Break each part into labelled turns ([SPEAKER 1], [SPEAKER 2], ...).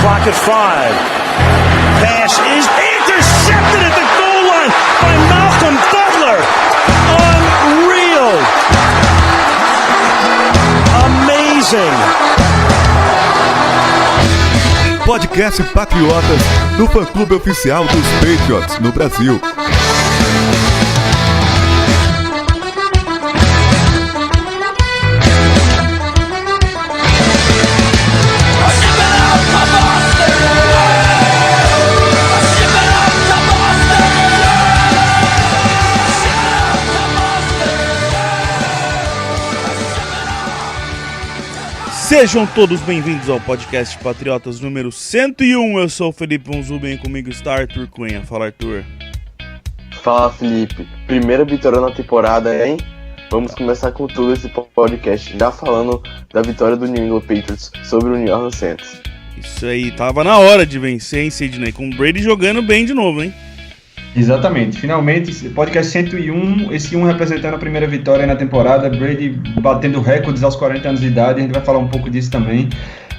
[SPEAKER 1] clock at 5. Pass is intercepted at the goal line by Malcolm Butler. Unreal. Amazing.
[SPEAKER 2] Podcast Patriotas, do fã-clube oficial dos Patriots no Brasil.
[SPEAKER 3] Sejam todos bem-vindos ao podcast Patriotas número 101. Eu sou o Felipe Unzuben e comigo está Arthur Cunha. Fala, Arthur.
[SPEAKER 4] Fala, Felipe. Primeira vitória na temporada, hein? Vamos começar com tudo esse podcast, já falando da vitória do New England Patriots sobre o New Orleans Saints.
[SPEAKER 3] Isso aí, tava na hora de vencer, hein, Sidney? Com o Brady jogando bem de novo, hein?
[SPEAKER 5] Exatamente, finalmente, podcast 101, esse 1 representando a primeira vitória na temporada, Brady batendo recordes aos 40 anos de idade, a gente vai falar um pouco disso também.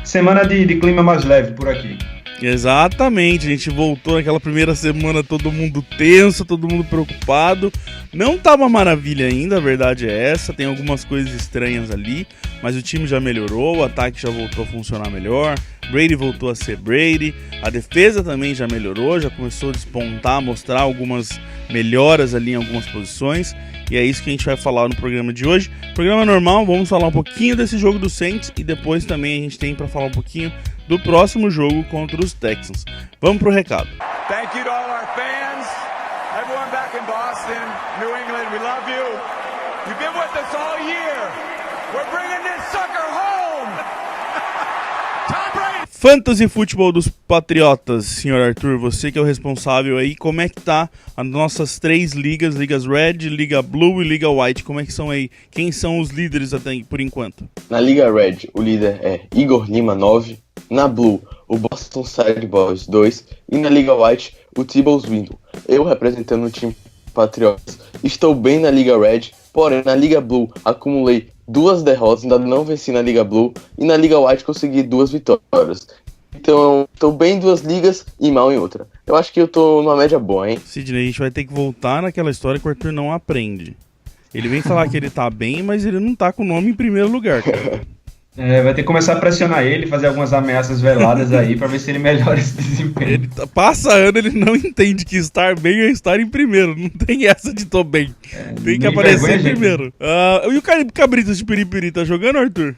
[SPEAKER 5] Semana de clima mais leve por aqui.
[SPEAKER 3] Exatamente, a gente voltou naquela primeira semana, todo mundo tenso, todo mundo preocupado. Não tá uma maravilha ainda, a verdade é essa, tem algumas coisas estranhas ali, mas o time já melhorou, o ataque já voltou a funcionar melhor, Brady voltou a ser Brady, a defesa também já melhorou, já começou a despontar, mostrar algumas melhoras ali em algumas posições, e é isso que a gente vai falar no programa de hoje. Programa normal, vamos falar um pouquinho desse jogo do Saints e depois também a gente tem para falar um pouquinho do próximo jogo contra os Texans. Vamos pro recado.
[SPEAKER 6] Thank you to all our fans, everyone back in Boston, New England, we love you. You've been with us all year. We're bringing this sucker home. Tom Brady.
[SPEAKER 3] Fantasy Futebol dos Patriotas, senhor Arthur, você que é o responsável aí, como é que tá as nossas três ligas, Ligas Red, Liga Blue e Liga White, como é que são aí? Quem são os líderes até por enquanto?
[SPEAKER 4] Na Liga Red, o líder é Igor Lima, 9. Na Blue, o Boston Side Boys, 2. E na Liga White, o T-Balls Window. Eu, representando o time Patriotas, estou bem na Liga Red, porém na Liga Blue acumulei 2 derrotas, ainda não venci na Liga Blue, e na Liga White consegui 2 vitórias. Então, estou bem em 2 ligas e mal em outra. Eu acho que eu tô numa média boa, hein?
[SPEAKER 3] Sidney, a gente vai ter que voltar naquela história que o Arthur não aprende. Ele vem falar que ele tá bem, mas ele não tá com o nome em primeiro lugar, cara.
[SPEAKER 5] Vai ter que começar a pressionar ele, fazer algumas ameaças veladas aí, pra ver se ele melhora esse desempenho.
[SPEAKER 3] Ele passa ano, ele não entende que estar bem é estar em primeiro. Não tem essa de tô bem. Tem que aparecer em primeiro. E o Cabritas de Piripiri tá jogando, Arthur?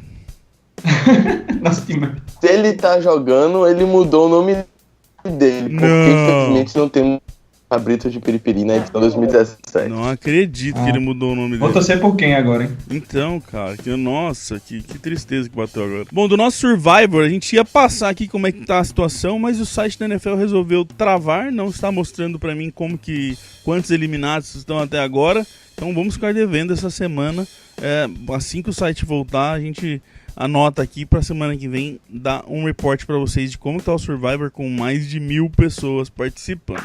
[SPEAKER 5] Nossa, que merda.
[SPEAKER 4] Se ele tá jogando, ele mudou o nome dele, porque infelizmente não tem Cabrito de Piripiri na edição 2017.
[SPEAKER 3] Não acredito que ele mudou o nome dele.
[SPEAKER 5] Vou torcer por quem agora, hein?
[SPEAKER 3] Então, cara, nossa, que tristeza que bateu agora. Bom, do nosso Survivor, a gente ia passar aqui como é que tá a situação, mas o site da NFL resolveu travar, não está mostrando pra mim quantos eliminados estão até agora. Então vamos ficar devendo essa semana. Assim que o site voltar, a gente anota aqui pra semana que vem dar um report pra vocês de como tá o Survivor com mais de 1.000 pessoas participando.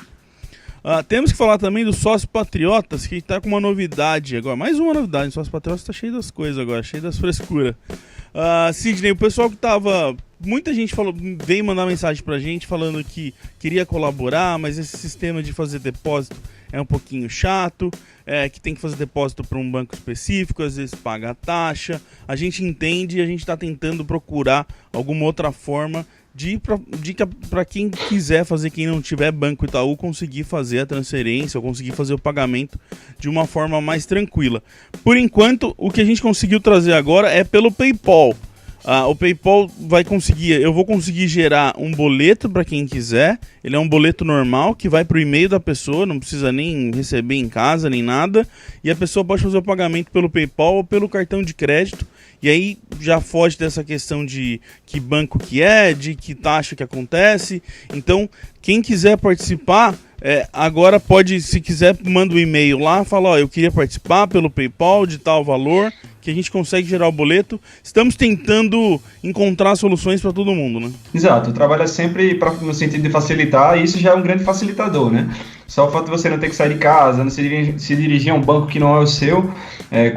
[SPEAKER 3] Temos que falar também do Sócio Patriotas, que está com uma novidade agora. Mais uma novidade, o Sócio Patriotas está cheio das coisas agora, cheio das frescuras. Sidney, o pessoal que tava... Muita gente veio mandar mensagem pra gente falando que queria colaborar, mas esse sistema de fazer depósito é um pouquinho chato, que tem que fazer depósito para um banco específico, às vezes paga a taxa. A gente entende e a gente está tentando procurar alguma outra forma para quem quiser fazer, quem não tiver Banco Itaú, conseguir fazer a transferência ou conseguir fazer o pagamento de uma forma mais tranquila. Por enquanto, o que a gente conseguiu trazer agora é pelo PayPal. O PayPal eu vou conseguir gerar um boleto para quem quiser. Ele é um boleto normal que vai para o e-mail da pessoa, não precisa nem receber em casa nem nada. E a pessoa pode fazer o pagamento pelo PayPal ou pelo cartão de crédito. E aí já foge dessa questão de que banco que é, de que taxa que acontece. Então, quem quiser participar, Agora pode, se quiser, manda um e-mail lá, fala, ó, eu queria participar pelo PayPal de tal valor, que a gente consegue gerar o boleto. Estamos tentando encontrar soluções para todo mundo, né?
[SPEAKER 5] Exato, o trabalho é sempre no sentido de facilitar, e isso já é um grande facilitador, né? Só o fato de você não ter que sair de casa, não se dirigir a um banco que não é o seu,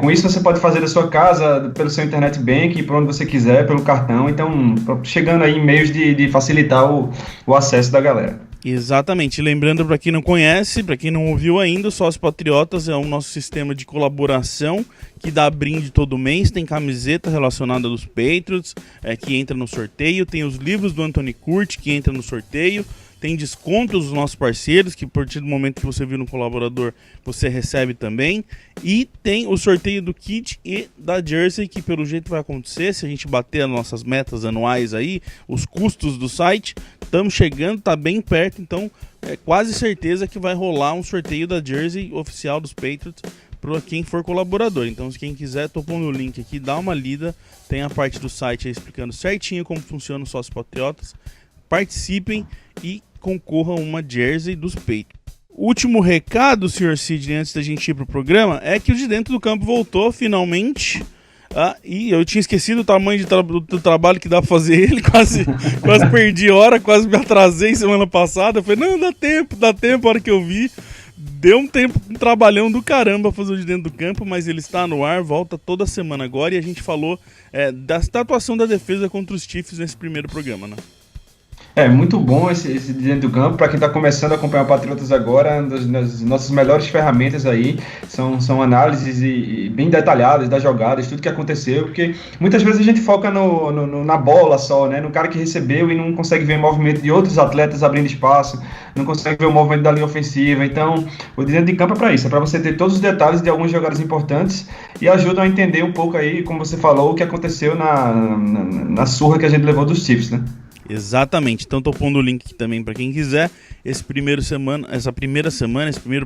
[SPEAKER 5] com isso você pode fazer da sua casa, pelo seu internet banking, por onde você quiser, pelo cartão, então chegando aí em meios de facilitar o acesso da galera.
[SPEAKER 3] Exatamente, lembrando para quem não conhece, para quem não ouviu ainda, o Sócio Patriotas é o nosso sistema de colaboração que dá brinde todo mês, tem camiseta relacionada dos Patriots, que entra no sorteio, tem os livros do Anthony Curti que entra no sorteio, tem descontos dos nossos parceiros, que a partir do momento que você vira um colaborador, você recebe também. E tem o sorteio do kit e da jersey, que pelo jeito vai acontecer, se a gente bater as nossas metas anuais aí, os custos do site, estamos chegando, tá bem perto, então é quase certeza que vai rolar um sorteio da jersey oficial dos Patriots para quem for colaborador. Então, se quem quiser, tô pondo o link aqui, dá uma lida, tem a parte do site aí explicando certinho como funciona o Sócio Patriotas. Participem e concorram a uma jersey dos Patriots. Último recado, Sr. Sidney, antes da gente ir pro programa, é que o De Dentro do Campo voltou finalmente. E eu tinha esquecido o tamanho do trabalho que dá pra fazer ele, quase perdi hora, quase me atrasei semana passada. Eu falei, não, dá tempo, a hora que eu vi. Deu um trabalhão do caramba fazer o De Dentro do Campo, mas ele está no ar, volta toda semana agora, e a gente falou da atuação da defesa contra os Chiefs nesse primeiro programa, né?
[SPEAKER 5] Muito bom esse De Dentro do Campo. Para quem está começando a acompanhar o Patriotas agora, uma das nossas melhores ferramentas aí são análises bem detalhadas das jogadas, tudo que aconteceu, porque muitas vezes a gente foca na bola só, né? No cara que recebeu e não consegue ver o movimento de outros atletas abrindo espaço, não consegue ver o movimento da linha ofensiva. Então, o De Dentro de Campo é para isso, é para você ter todos os detalhes de algumas jogadas importantes e ajuda a entender um pouco aí, como você falou, o que aconteceu na surra que a gente levou dos Chiefs, né?
[SPEAKER 3] Exatamente, então tô pondo o link aqui também para quem quiser. Esse primeiro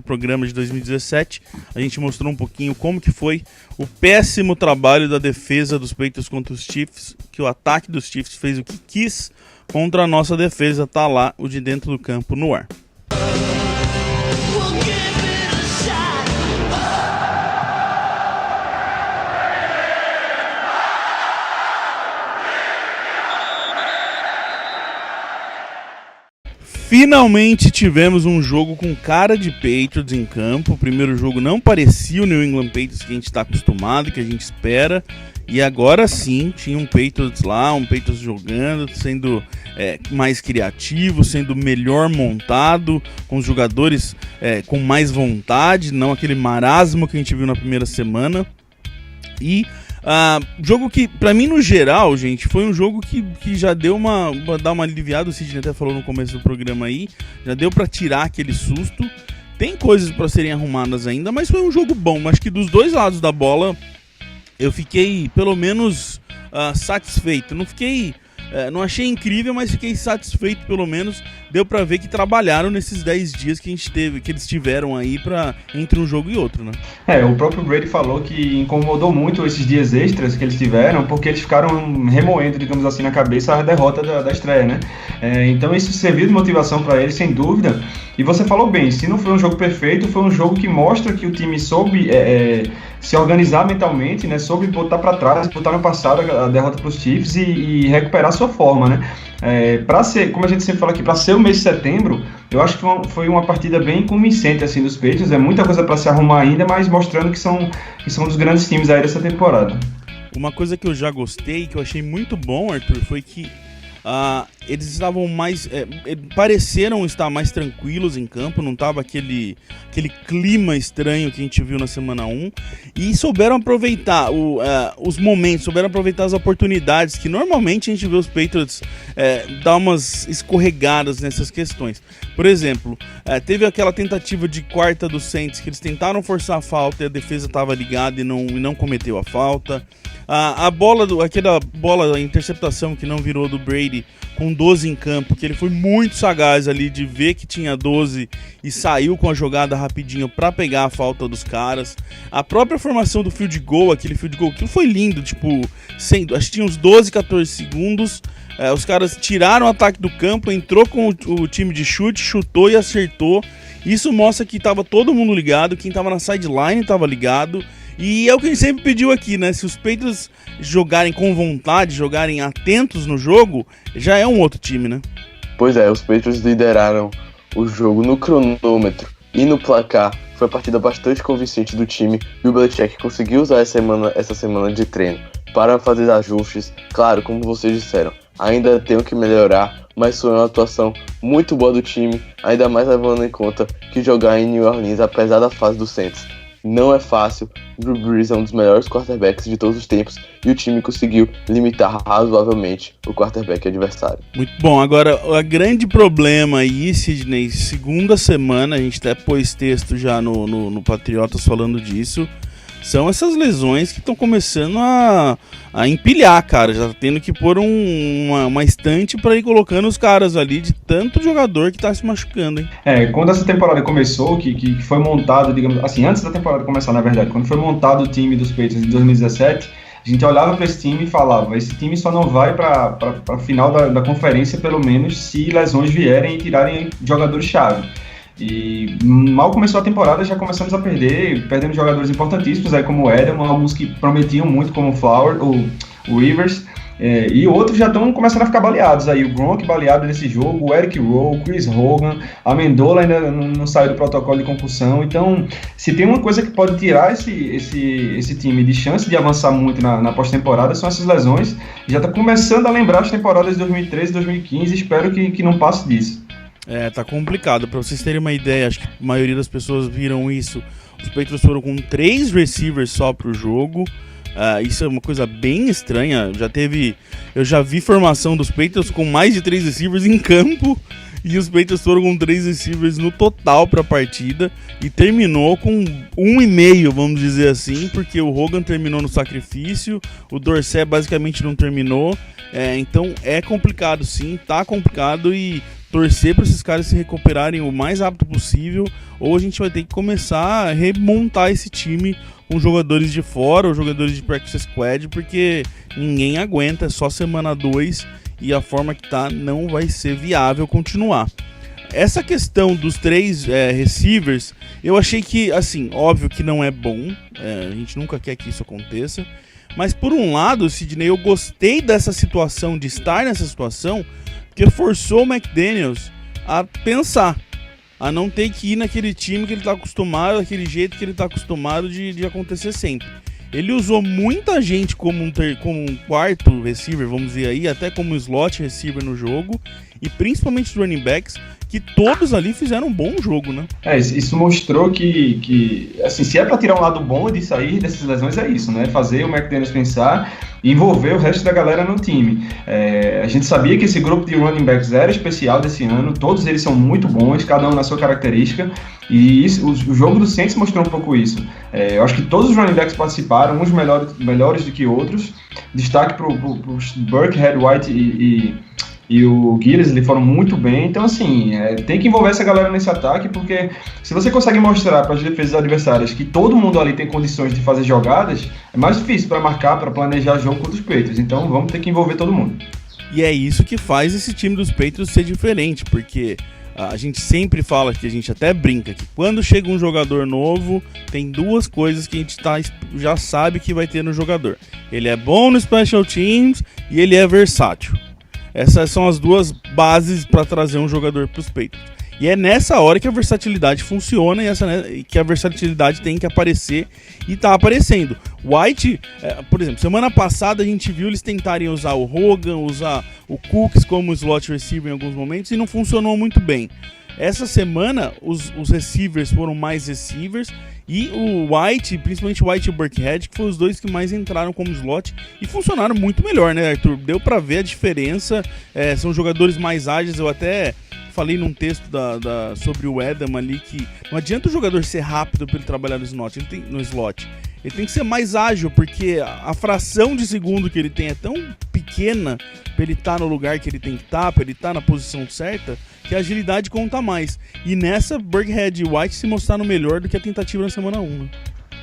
[SPEAKER 3] programa de 2017, a gente mostrou um pouquinho como que foi o péssimo trabalho da defesa dos Patriots contra os Chiefs, que o ataque dos Chiefs fez o que quis contra a nossa defesa. Tá lá o De Dentro do Campo no ar. Finalmente tivemos um jogo com cara de Patriots em campo. O primeiro jogo não parecia o New England Patriots que a gente está acostumado, que a gente espera. E agora sim, tinha um Patriots lá, um Patriots jogando, sendo mais criativo, sendo melhor montado, com os jogadores com mais vontade, não aquele marasmo que a gente viu na primeira semana. E jogo que, pra mim, no geral, gente, foi um jogo que já deu dar uma aliviada. O Sidney até falou no começo do programa aí, já deu pra tirar aquele susto. Tem coisas pra serem arrumadas ainda, mas foi um jogo bom. Acho que dos dois lados da bola eu fiquei, pelo menos, satisfeito. Não achei incrível, mas fiquei satisfeito, pelo menos. Deu pra ver que trabalharam nesses 10 dias que eles tiveram aí entre um jogo e outro, né? O
[SPEAKER 5] próprio Brady falou que incomodou muito esses dias extras que eles tiveram, porque eles ficaram remoendo, digamos assim, na cabeça a derrota da estreia, né? Então isso serviu de motivação pra eles, sem dúvida. E você falou bem, se não foi um jogo perfeito, foi um jogo que mostra que o time soube se organizar mentalmente, né? Soube botar pra trás, botar no passado a derrota pros Chiefs e recuperar sua forma, né? Para ser, como a gente sempre fala aqui, para ser o mês de setembro, eu acho que foi uma partida bem convincente assim dos Patriots. Muita coisa para se arrumar ainda, mas mostrando que são um dos grandes times aí dessa temporada.
[SPEAKER 3] Uma coisa que eu já gostei, que eu achei muito bom, Arthur, foi que eles estavam pareceram estar mais tranquilos em campo, não estava aquele clima estranho que a gente viu na semana 1, e souberam aproveitar os momentos, souberam aproveitar as oportunidades, que normalmente a gente vê os Patriots dar umas escorregadas nessas questões. Por exemplo, teve aquela tentativa de quarta do Saints, que eles tentaram forçar a falta e a defesa estava ligada e não cometeu a falta. Aquela bola, a interceptação que não virou do Brady com 12 em campo, que ele foi muito sagaz ali de ver que tinha 12 e saiu com a jogada rapidinho para pegar a falta dos caras. A própria formação do field goal, aquele field goal, que foi lindo, acho que tinha uns 12, 14 segundos. Os caras tiraram o ataque do campo, entrou com o time de chute, chutou e acertou. Isso mostra que tava todo mundo ligado, quem tava na sideline tava ligado. E é o que a gente sempre pediu aqui, né? Se os Patriots jogarem com vontade, jogarem atentos no jogo, já é um outro time, né?
[SPEAKER 4] Pois é, os Patriots lideraram o jogo no cronômetro e no placar. Foi uma partida bastante convincente do time e o Belichick conseguiu usar essa semana de treino para fazer ajustes. Claro, como vocês disseram, ainda tenho que melhorar, mas foi uma atuação muito boa do time, ainda mais levando em conta que jogar em New Orleans, apesar da fase do Saints, não é fácil. Drew Brees é um dos melhores quarterbacks de todos os tempos e o time conseguiu limitar razoavelmente o quarterback adversário.
[SPEAKER 3] Muito bom. Agora, o grande problema aí, Sidney, segunda semana, a gente até pôs texto já no Patriotas falando disso, são essas lesões que estão começando a empilhar, cara. Já tá tendo que pôr uma estante para ir colocando os caras ali de tanto jogador que tá se machucando, hein?
[SPEAKER 5] Quando essa temporada começou, que foi montado, digamos assim, antes da temporada começar, na verdade, quando foi montado o time dos Patriots em 2017, a gente olhava para esse time e falava, esse time só não vai para a final da conferência, pelo menos, se lesões vierem e tirarem jogadores-chave. E mal começou a temporada, já começamos a perdendo jogadores importantíssimos, aí como o Edelman, alguns que prometiam muito, como o Flower, o Rivers, e outros já estão começando a ficar baleados. Aí o Gronk baleado nesse jogo, o Eric Rowe, o Chris Hogan, a Amendola ainda não saiu do protocolo de concussão. Então, se tem uma coisa que pode tirar esse time de chance de avançar muito na pós-temporada, são essas lesões. Já está começando a lembrar as temporadas de 2013 e 2015, espero que não passe disso.
[SPEAKER 3] Tá complicado. Pra vocês terem uma ideia, acho que a maioria das pessoas viram isso. Os Patriots foram com 3 receivers só pro jogo. Isso é uma coisa bem estranha. Eu já vi formação dos Patriots com mais de 3 receivers em campo. E os Patriots foram com 3 receivers no total pra partida. E terminou com 1,5, vamos dizer assim. Porque o Hogan terminou no sacrifício. O Dorsett basicamente não terminou. Então é complicado sim, tá complicado. E torcer para esses caras se recuperarem o mais rápido possível, ou a gente vai ter que começar a remontar esse time com jogadores de fora, ou jogadores de practice squad, porque ninguém aguenta, é só semana 2 e a forma que tá não vai ser viável continuar. Essa questão dos 3 receivers, eu achei que, assim, óbvio que não é bom, a gente nunca quer que isso aconteça, mas por um lado, Sidney, eu gostei dessa situação, de estar nessa situação, porque forçou o McDaniels a pensar, a não ter que ir naquele time que ele está acostumado, daquele jeito que ele está acostumado de acontecer sempre. Ele usou muita gente como um quarto receiver, vamos dizer aí, até como slot receiver no jogo, e principalmente os running backs, que todos ali fizeram um bom jogo, né?
[SPEAKER 5] Isso mostrou que assim, se é para tirar um lado bom de sair dessas lesões, é isso, né? Fazer o McDaniels pensar e envolver o resto da galera no time. A gente sabia que esse grupo de running backs era especial desse ano, todos eles são muito bons, cada um na sua característica, e o jogo do Saints mostrou um pouco isso. Eu acho que todos os running backs participaram, uns melhores do que outros. Destaque para os Burkhead, White e o Gillis, eles foram muito bem. Então, assim, tem que envolver essa galera nesse ataque, porque se você consegue mostrar para as defesas adversárias que todo mundo ali tem condições de fazer jogadas, é mais difícil para marcar, para planejar jogo contra os Patriots. Então, vamos ter que envolver todo mundo.
[SPEAKER 3] E é isso que faz esse time dos Patriots ser diferente, porque a gente sempre fala, que a gente até brinca, que quando chega um jogador novo, tem 2 coisas que a gente já sabe que vai ter no jogador. Ele é bom no Special Teams e ele é versátil. Essas são as 2 bases para trazer um jogador para os Patriots. E é nessa hora que a versatilidade funciona e que a versatilidade tem que aparecer, e tá aparecendo. White, por exemplo, semana passada a gente viu eles tentarem usar o Hogan, usar o Cooks como slot receiver em alguns momentos e não funcionou muito bem. Essa semana os receivers foram mais receivers e o White, principalmente o White e o Burkhead, que foram os 2 que mais entraram como slot e funcionaram muito melhor, né, Arthur? Deu pra ver a diferença, são jogadores mais ágeis. Eu até falei num texto sobre o Edelman ali que não adianta o jogador ser rápido para ele trabalhar no slot, ele tem que ser mais ágil, porque a fração de segundo que ele tem é tão pequena para ele estar no lugar que ele tem que estar, para ele estar na posição certa, que a agilidade conta mais. E nessa, Burkhead e White se mostraram melhor do que a tentativa na semana 1. Né?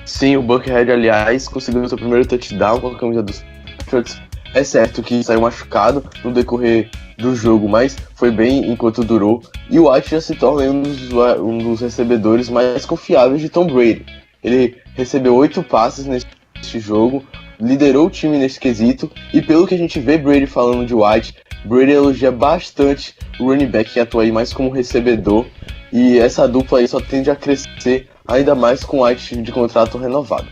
[SPEAKER 4] Sim, o Burkhead, aliás, conseguiu seu primeiro touchdown com a camisa dos Patriots. É certo que saiu machucado no decorrer do jogo, mas foi bem enquanto durou. E o White já se torna um dos recebedores mais confiáveis de Tom Brady. Ele recebeu 8 passes neste jogo, liderou o time nesse quesito. E pelo que a gente vê Brady falando de White, Brady elogia bastante o running back que atua aí mais como recebedor. E essa dupla aí só tende a crescer ainda mais com o White de contrato renovado.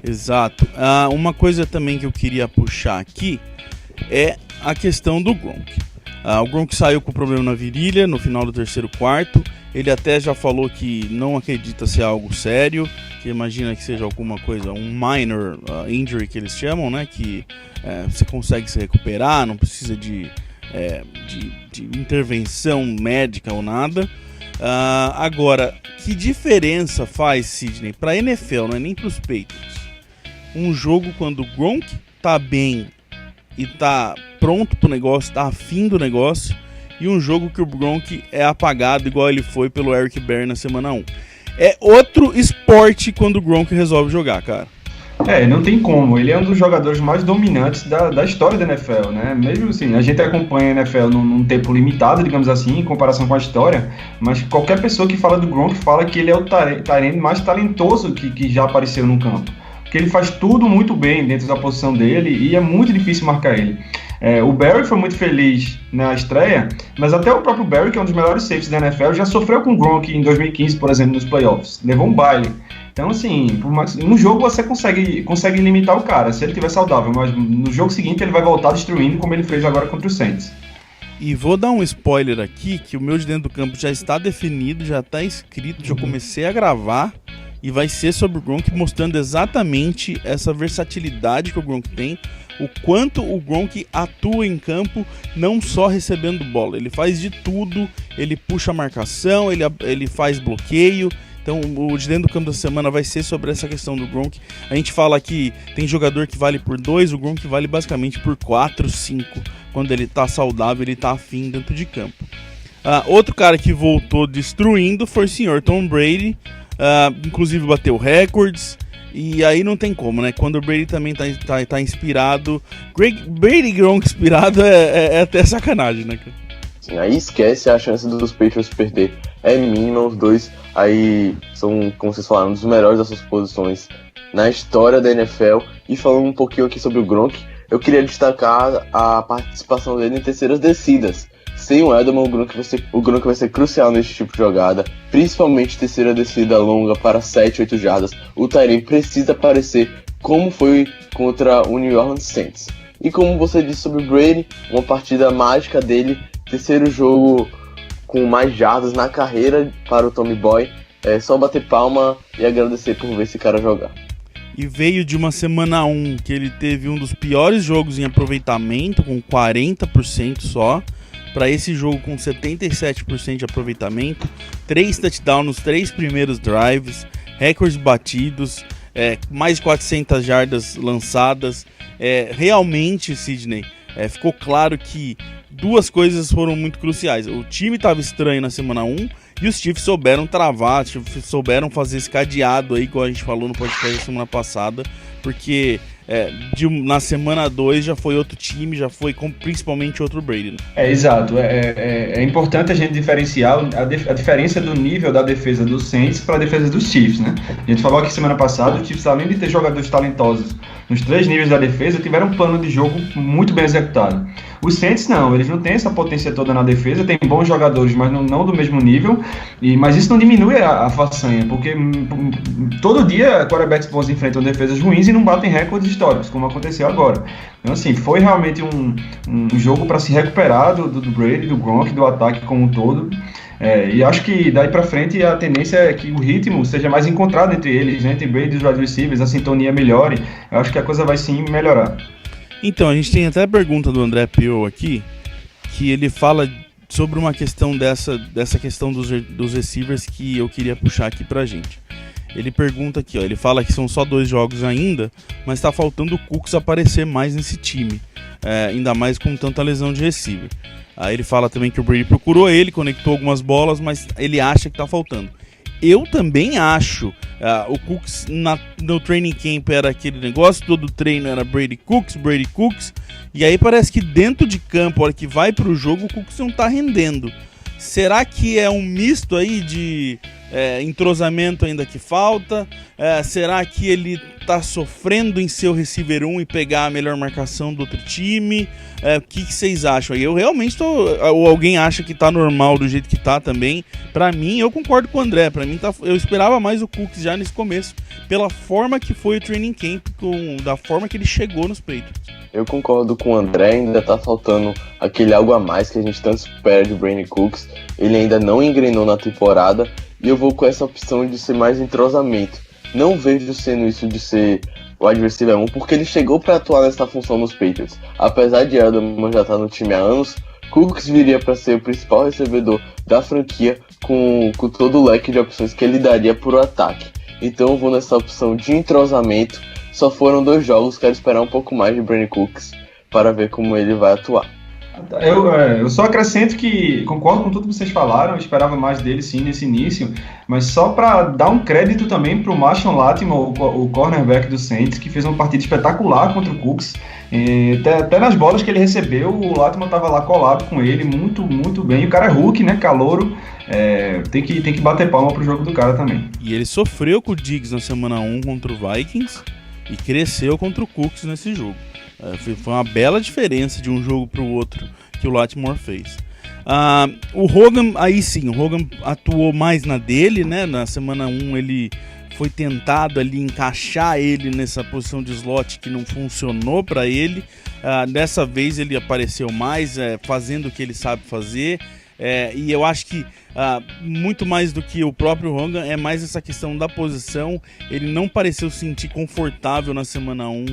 [SPEAKER 3] Exato. Uma coisa também que eu queria puxar aqui é a questão do Gronk. O Gronk saiu com problema na virilha no final do terceiro quarto. Ele até já falou que não acredita ser algo sério, que imagina que seja alguma coisa, um minor injury que eles chamam, né? Que você consegue se recuperar, não precisa de intervenção médica ou nada. Agora, que diferença faz, Sidney, para a NFL, não é nem para os Patriots? Um jogo quando o Gronk tá bem e tá pronto pro negócio, tá afim do negócio, e um jogo que o Gronk é apagado igual ele foi pelo Eric Berry na semana 1. É outro esporte quando o Gronk resolve jogar, cara.
[SPEAKER 5] Não tem como. Ele é um dos jogadores mais dominantes da história da NFL, né? Mesmo assim, a gente acompanha a NFL num tempo limitado, digamos assim, em comparação com a história, mas qualquer pessoa que fala do Gronk fala que ele é o tight end mais talentoso que já apareceu no campo. Porque ele faz tudo muito bem dentro da posição dele e é muito difícil marcar ele. O Barry foi muito feliz na estreia, mas até o próprio Barry, que é um dos melhores safeties da NFL, já sofreu com o Gronk em 2015, por exemplo, nos playoffs. Levou um baile. Então, assim, no jogo você consegue limitar o cara, se ele estiver saudável, mas no jogo seguinte ele vai voltar destruindo, como ele fez agora contra o Saints.
[SPEAKER 3] E vou dar um spoiler aqui, que o meu de dentro do campo já está definido, já está escrito, já comecei a gravar, e vai ser sobre o Gronk, mostrando exatamente essa versatilidade que o Gronk tem, o quanto o Gronk atua em campo, não só recebendo bola. Ele faz de tudo, ele puxa a marcação, ele faz bloqueio. Então o de dentro do campo da semana vai ser sobre essa questão do Gronk. A gente fala que tem jogador que vale por 2, o Gronk vale basicamente por 4, 5. Quando ele tá saudável, ele tá afim dentro de campo. Outro cara que voltou destruindo foi o senhor Tom Brady. Inclusive bateu recordes. E aí não tem como, né? Quando o Brady também tá inspirado. Brady Gronk inspirado é até sacanagem, né?
[SPEAKER 4] Sim, aí esquece, a chance dos Patriots perder é mínima. Os dois aí são, como vocês falaram, um dos melhores das suas posições na história da NFL. E falando um pouquinho aqui sobre o Gronk, eu queria destacar a participação dele em terceiras descidas. Sem o Edelman, o Gronk vai ser crucial nesse tipo de jogada, principalmente terceira descida longa para 7, 8 jardas. O Tyrion precisa aparecer como foi contra o New Orleans Saints. E como você disse sobre o Brady, uma partida mágica dele, terceiro jogo com mais jardas na carreira para o Tommy Boy. É só bater palma e agradecer por ver esse cara jogar.
[SPEAKER 3] E veio de uma semana 1 que ele teve um dos piores jogos em aproveitamento, com 40% só, para esse jogo com 77% de aproveitamento, 3 touchdowns nos 3 primeiros drives, recordes batidos, mais de 400 jardas lançadas. Realmente, Sidney, ficou claro que duas coisas foram muito cruciais. O time estava estranho na semana 1 e os Chiefs souberam travar, souberam fazer esse cadeado aí, como a gente falou no podcast da semana passada, porque na semana 2 já foi outro time, já foi principalmente outro Brady, né?
[SPEAKER 5] Exato. É importante a gente diferenciar a diferença do nível da defesa dos Saints para a defesa dos Chiefs, né? A gente falou aqui semana passada, os Chiefs, além de ter jogadores talentosos nos 3 níveis da defesa, tiveram um plano de jogo muito bem executado. Os Saints não, eles não têm essa potência toda na defesa, tem bons jogadores, mas não do mesmo nível, mas isso não diminui a façanha, porque todo dia quarterbacks bons enfrentam defesas ruins e não batem recordes históricos, como aconteceu agora. Então, assim, foi realmente um jogo para se recuperar do Brady, do Gronk, do ataque como um todo. E acho que daí para frente a tendência é que o ritmo seja mais encontrado entre eles, né, entre Brady e os wide receivers, a sintonia melhore. Eu acho que a coisa vai sim melhorar.
[SPEAKER 3] Então, a gente tem até a pergunta do André Pio aqui, que ele fala sobre uma questão dessa questão dos receivers que eu queria puxar aqui pra gente. Ele pergunta aqui, ele fala que são só 2 jogos ainda, mas tá faltando o Cooks aparecer mais nesse time, ainda mais com tanta lesão de receiver. Aí ele fala também que o Brady procurou ele, conectou algumas bolas, mas ele acha que tá faltando. eu também acho. O Cooks no training camp era aquele negócio, todo treino era Brady Cooks, e aí parece que dentro de campo, a hora que vai pro jogo, o Cooks não tá rendendo. Será que é um misto aí de entrosamento ainda que falta? Será que ele tá sofrendo em ser o receiver 1 e pegar a melhor marcação do outro time? O que vocês acham aí? Eu realmente ou alguém acha que tá normal do jeito que tá também? Pra mim, eu concordo com o André. Pra mim, eu esperava mais o Cooks já nesse começo, pela forma que foi o training camp, da forma que ele chegou nos Patriots.
[SPEAKER 4] Eu concordo com o André, ainda tá faltando aquele algo a mais que a gente tanto espera de Brandon Cooks. Ele ainda não engrenou na temporada e eu vou com essa opção de ser mais entrosamento. Não vejo sendo isso de ser wide receiver 1, porque ele chegou para atuar nessa função nos Patriots. Apesar de Edelman já estar no time há anos, Cooks viria para ser o principal recebedor da franquia com todo o leque de opções que ele daria por ataque. Então eu vou nessa opção de entrosamento. Só foram 2 jogos, quero esperar um pouco mais de Brandon Cooks para ver como ele vai atuar.
[SPEAKER 5] Eu só acrescento que concordo com tudo que vocês falaram, eu esperava mais dele sim nesse início, mas só para dar um crédito também para o Marshawn Lattimore, o cornerback do Saints, que fez uma partida espetacular contra o Cooks. Até nas bolas que ele recebeu, o Lattimore estava lá colado com ele, muito, muito bem. O cara é Hulk, né, calouro, tem que bater palma pro jogo do cara também.
[SPEAKER 3] E ele sofreu com o Diggs na semana 1 contra o Vikings e cresceu contra o Cooks nesse jogo. Foi uma bela diferença de um jogo para o outro que o Lattimore fez. O Hogan, aí sim, o Hogan atuou mais na dele, né? Na semana 1 ele foi tentado ali encaixar ele nessa posição de slot que não funcionou para ele. Dessa vez ele apareceu mais, fazendo o que ele sabe fazer. E eu acho que muito mais do que o próprio Hogan é mais essa questão da posição. Ele não pareceu se sentir confortável na semana 1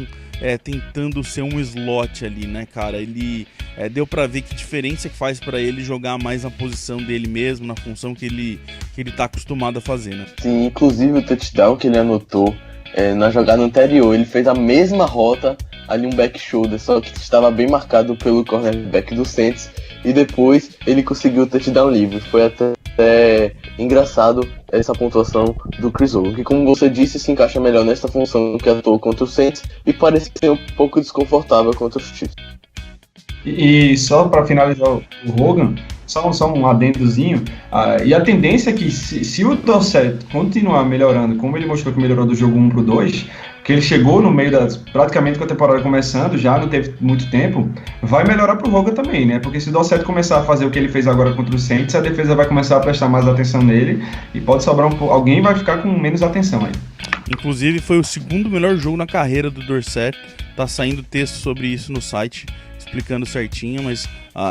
[SPEAKER 3] tentando ser um slot ali, né, cara? Ele deu pra ver que diferença que faz pra ele jogar mais na posição dele mesmo, na função que ele tá acostumado a fazer, né?
[SPEAKER 4] Sim, inclusive o touchdown que ele anotou na jogada anterior, ele fez a mesma rota ali, um back shoulder, só que estava bem marcado pelo cornerback do Saints, e depois ele conseguiu o touchdown livre. Foi até engraçado essa pontuação do Chris Hogan, que, como você disse, se encaixa melhor nessa função que atuou contra o Saints e parece ser um pouco desconfortável contra os Chiefs.
[SPEAKER 5] E só para finalizar o Hogan, só um adendozinho, e a tendência é que se o Dorsett continuar melhorando, como ele mostrou que melhorou do jogo 1 pro 2, que ele chegou no meio praticamente com a temporada começando, já não teve muito tempo, vai melhorar pro Hogan também, né? Porque se o Dorsett começar a fazer o que ele fez agora contra o Saints, a defesa vai começar a prestar mais atenção nele e pode sobrar alguém vai ficar com menos atenção aí.
[SPEAKER 3] Inclusive foi o segundo melhor jogo na carreira do Dorsett, tá saindo texto sobre isso no site, explicando certinho, mas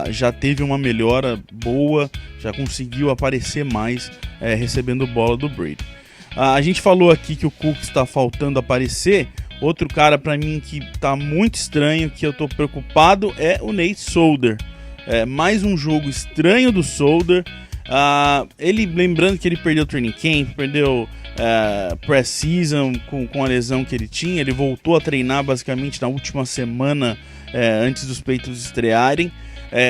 [SPEAKER 3] já teve uma melhora boa, já conseguiu aparecer mais recebendo bola do Brady. A gente falou aqui que o Cook está faltando aparecer. Outro cara pra mim que tá muito estranho, que eu tô preocupado, é o Nate Solder. Mais um jogo estranho do Solder. Ele, lembrando que ele perdeu o training camp, perdeu pré-season com a lesão que ele tinha. Ele voltou a treinar basicamente na última semana antes dos Patriots estrearem.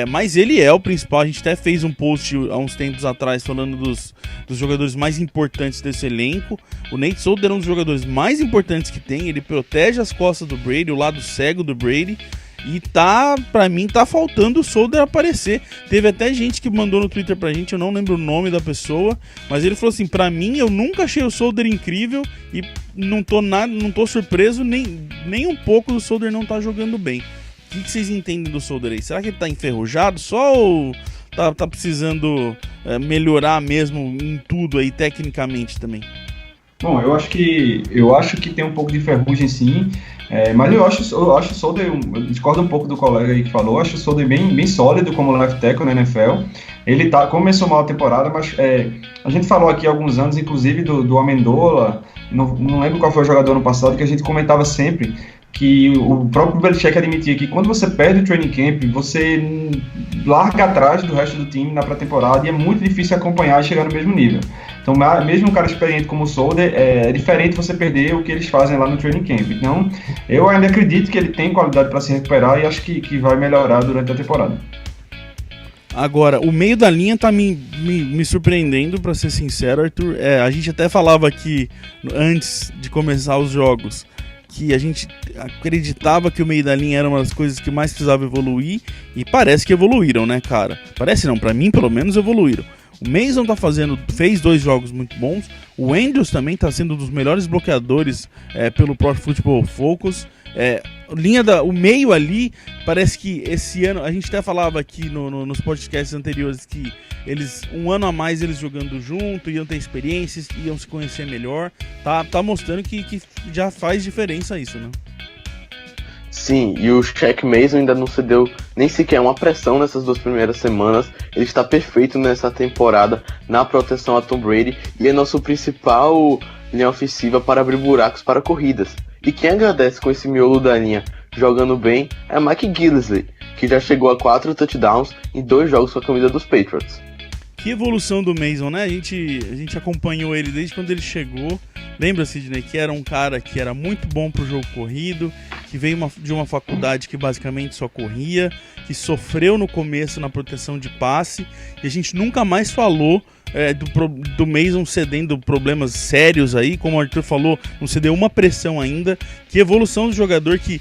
[SPEAKER 3] Mas ele é o principal. A gente até fez um post há uns tempos atrás falando dos jogadores mais importantes desse elenco. O Nate Solder é um dos jogadores mais importantes que tem. Ele protege as costas do Brady, o lado cego do Brady. E pra mim tá faltando o Solder aparecer. Teve até gente que mandou no Twitter pra gente, eu não lembro o nome da pessoa, mas ele falou assim: pra mim, eu nunca achei o Solder incrível e não tô surpreso nem um pouco do Solder não tá jogando bem. O que vocês entendem do Solder aí? Será que ele tá enferrujado só ou tá precisando melhorar mesmo em tudo aí, tecnicamente também?
[SPEAKER 5] Bom, eu acho que tem um pouco de ferrugem sim, mas eu acho o Solder, eu discordo um pouco do colega aí que falou, eu acho o Solder bem sólido como left tackle na NFL. Ele começou mal a temporada, mas a gente falou aqui há alguns anos, inclusive do Amendola, não lembro qual foi o jogador no passado, que a gente comentava sempre que o próprio Belichick admitia que quando você perde o training camp, você larga atrás do resto do time na pré-temporada e é muito difícil acompanhar e chegar no mesmo nível. Então, mesmo um cara experiente como o Solder, é diferente você perder o que eles fazem lá no training camp. Então, eu ainda acredito que ele tem qualidade para se recuperar e acho que vai melhorar durante a temporada.
[SPEAKER 3] Agora, o meio da linha tá me surpreendendo, pra ser sincero, Arthur. A gente até falava aqui, antes de começar os jogos, que a gente acreditava que o meio da linha era uma das coisas que mais precisava evoluir, e parece que evoluíram, né, cara? Parece não, pra mim, pelo menos, evoluíram. O Mason fez 2 jogos muito bons, o Andrews também tá sendo um dos melhores bloqueadores pelo Pro Football Focus. O meio ali, parece que esse ano, a gente até falava aqui nos podcasts anteriores que um ano a mais eles jogando junto, iam ter experiências, iam se conhecer melhor, tá mostrando que já faz diferença isso, né?
[SPEAKER 4] Sim, e o Shaq Mason ainda não cedeu nem sequer uma pressão nessas 2 primeiras semanas. Ele está perfeito nessa temporada na proteção a Tom Brady e é nosso principal linha ofensiva para abrir buracos para corridas. E quem agradece com esse miolo da linha jogando bem é Mike Gillislee, que já chegou a 4 touchdowns em 2 jogos com a camisa dos Patriots.
[SPEAKER 3] Que evolução do Mason, né? A gente acompanhou ele desde quando ele chegou. Lembra, Sidney, que era um cara que era muito bom pro jogo corrido, que veio de uma faculdade que basicamente só corria, que sofreu no começo na proteção de passe, e a gente nunca mais falou do Mason cedendo problemas sérios aí, como o Arthur falou, não cedeu uma pressão ainda. Que evolução do jogador que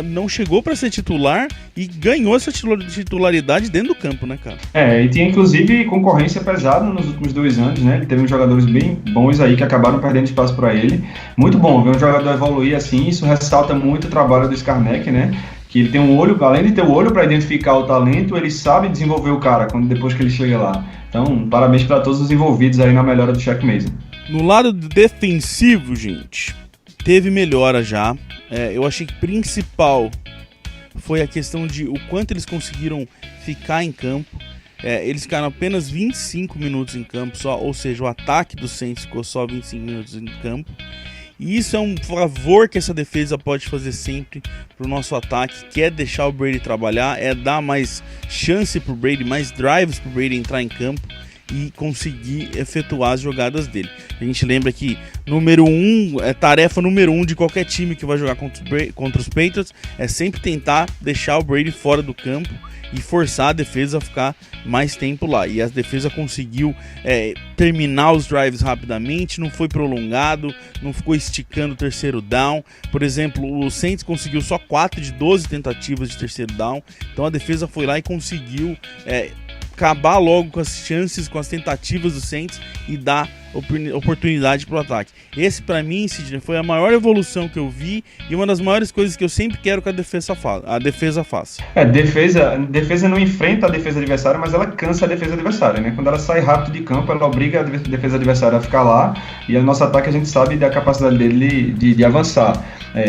[SPEAKER 3] não chegou para ser titular e ganhou essa titularidade dentro do campo, né, cara?
[SPEAKER 5] E tinha inclusive concorrência pesada nos últimos 2 anos, né? Ele teve uns jogadores bem bons aí que acabaram perdendo espaço para ele. Muito bom ver um jogador evoluir assim, isso ressalta muito o trabalho do Skarnek, né? Que ele tem um olho, além de ter o olho para identificar o talento, ele sabe desenvolver o cara depois que ele chega lá. Então, parabéns para todos os envolvidos aí na melhora do Shaq Mason.
[SPEAKER 3] No lado defensivo, gente, teve melhora já. Eu achei que principal foi a questão de o quanto eles conseguiram ficar em campo. Eles ficaram apenas 25 minutos em campo só, ou seja, o ataque do Saints ficou só 25 minutos em campo. E isso é um favor que essa defesa pode fazer sempre pro nosso ataque, que é deixar o Brady trabalhar, é dar mais chance pro Brady, mais drives pro Brady entrar em campo e conseguir efetuar as jogadas dele. A gente lembra que tarefa número 1 de qualquer time que vai jogar contra os Patriots é sempre tentar deixar o Brady fora do campo e forçar a defesa a ficar mais tempo lá. E a defesa conseguiu terminar os drives rapidamente, não foi prolongado, não ficou esticando o terceiro down. Por exemplo, o Saints conseguiu só 4 de 12 tentativas de terceiro down, então a defesa foi lá e conseguiu acabar logo com as chances, com as tentativas do Saints e dar oportunidade para o ataque. Esse, para mim, Sidney, foi a maior evolução que eu vi e uma das maiores coisas que eu sempre quero que a defesa faça.
[SPEAKER 5] Defesa não enfrenta a defesa adversária, mas ela cansa a defesa adversária, né? Quando ela sai rápido de campo, ela obriga a defesa adversária a ficar lá, e o nosso ataque a gente sabe da capacidade dele de avançar.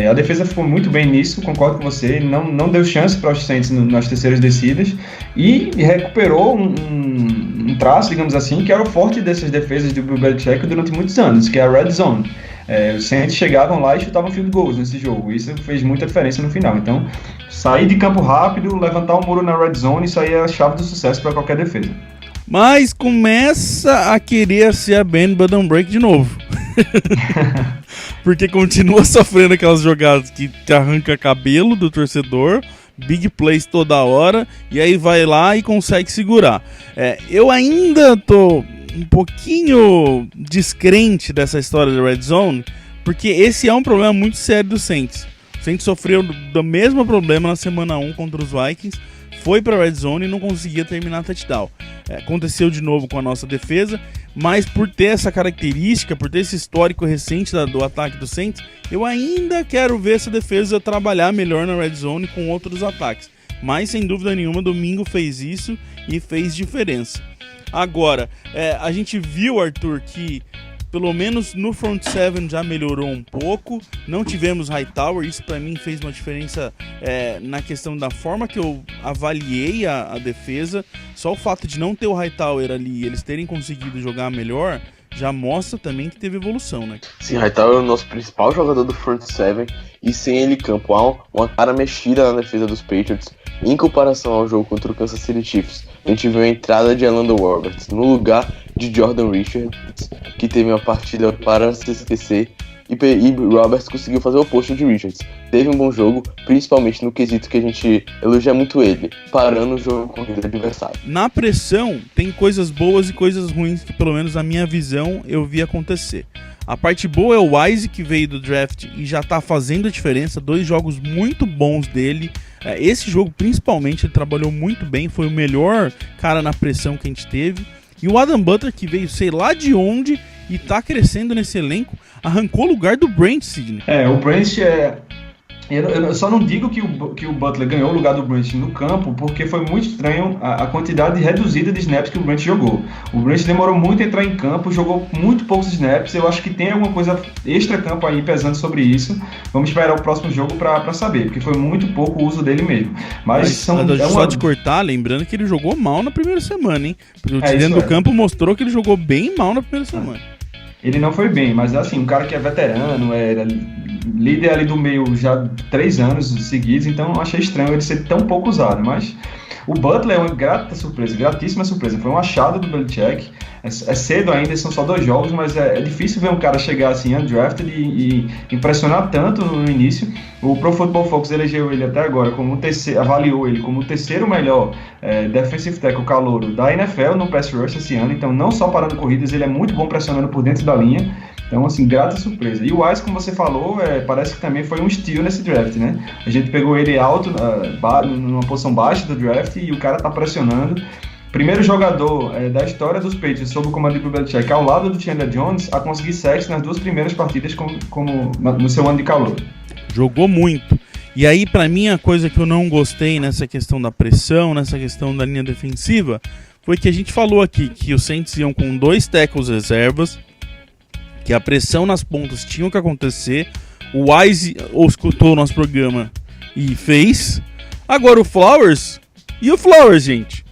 [SPEAKER 5] A defesa ficou muito bem nisso, concordo com você, não deu chance para os Saints nas terceiras descidas e recuperou um traço, digamos assim, que era o forte dessas defesas do Bill Belichick durante muitos anos, que é a Red Zone. Os Saints chegavam lá e chutavam field goals nesse jogo, isso fez muita diferença no final. Então, sair de campo rápido, levantar o muro na Red Zone, isso aí é a chave do sucesso para qualquer defesa.
[SPEAKER 3] Mas começa a querer ser a Ben Button Break de novo. Porque continua sofrendo aquelas jogadas que arranca cabelo do torcedor, big plays toda hora, e aí vai lá e consegue segurar. Eu ainda tô um pouquinho descrente dessa história da Red Zone, porque esse é um problema muito sério do Saints. O Saints sofreu do mesmo problema na semana 1 contra os Vikings, foi para Red Zone e não conseguia terminar touchdown. Aconteceu de novo com a nossa defesa, mas por ter essa característica, por ter esse histórico recente do ataque do Saints, eu ainda quero ver essa defesa trabalhar melhor na Red Zone com outros ataques. Mas sem dúvida nenhuma, domingo fez isso e fez diferença. Agora, a gente viu, Arthur, que pelo menos no front seven já melhorou um pouco. Não tivemos Hightower, isso para mim fez uma diferença na questão da forma que eu avaliei a defesa. Só o fato de não ter o Hightower ali, eles terem conseguido jogar melhor, já mostra também que teve evolução, né?
[SPEAKER 4] Sim, Hightower é o nosso principal jogador do front seven e sem ele campo há uma cara mexida na defesa dos Patriots em comparação ao jogo contra o Kansas City Chiefs. A gente viu a entrada de Orlando Roberts no lugar de Jordan Richards, que teve uma partida para se esquecer e Roberts conseguiu fazer o oposto de Richards. Teve um bom jogo, principalmente no quesito que a gente elogia muito ele, parando o jogo com o adversário.
[SPEAKER 3] Na pressão, tem coisas boas e coisas ruins que, pelo menos na minha visão, eu vi acontecer. A parte boa é o Wise, que veio do draft e já tá fazendo a diferença. 2 jogos muito bons dele. Esse jogo, principalmente, ele trabalhou muito bem. Foi o melhor cara na pressão que a gente teve. E o Adam Butler, que veio sei lá de onde e tá crescendo nesse elenco, arrancou o lugar do Brent, Sidney.
[SPEAKER 5] O Brent Eu só não digo que o Butler ganhou o lugar do Brent no campo, porque foi muito estranho a quantidade reduzida de snaps que o Brent jogou. O Brent demorou muito a entrar em campo, jogou muito poucos snaps. Eu acho que tem alguma coisa extra-campo aí pesando sobre isso. Vamos esperar o próximo jogo pra saber, porque foi muito pouco o uso dele mesmo. Mas
[SPEAKER 3] só de cortar, lembrando que ele jogou mal na primeira semana, hein? O dentro do campo mostrou que ele jogou bem mal na primeira semana.
[SPEAKER 5] Ele não foi bem, mas assim, um cara que é veterano, era líder ali do meio já 3 anos seguidos, então eu achei estranho ele ser tão pouco usado, mas o Butler é uma gratíssima surpresa, foi um achado do Belichick. É cedo ainda, são só 2 jogos, mas é difícil ver um cara chegar assim undrafted e impressionar tanto no início. O Pro Football Focus elegeu ele até agora avaliou ele como o 3º melhor defensive tackle calouro da NFL no pass rush esse ano, então não só parando corridas, ele é muito bom pressionando por dentro da linha. Então, assim, grata surpresa. E o Wise, como você falou, parece que também foi um steal nesse draft, né? A gente pegou ele alto, numa posição baixa do draft, e o cara tá pressionando. Primeiro jogador da história dos Patriots sob o comando do Belichick, ao lado do Chandler Jones, a conseguir sacks nas 2 primeiras partidas no seu ano de calor.
[SPEAKER 3] Jogou muito. E aí, pra mim, a coisa que eu não gostei nessa questão da pressão, nessa questão da linha defensiva, foi que a gente falou aqui que os Saints iam com 2 tackles reservas, que a pressão nas pontas tinha que acontecer. O Wise escutou o nosso programa e fez. Agora o Flowers... E o Flowers, gente?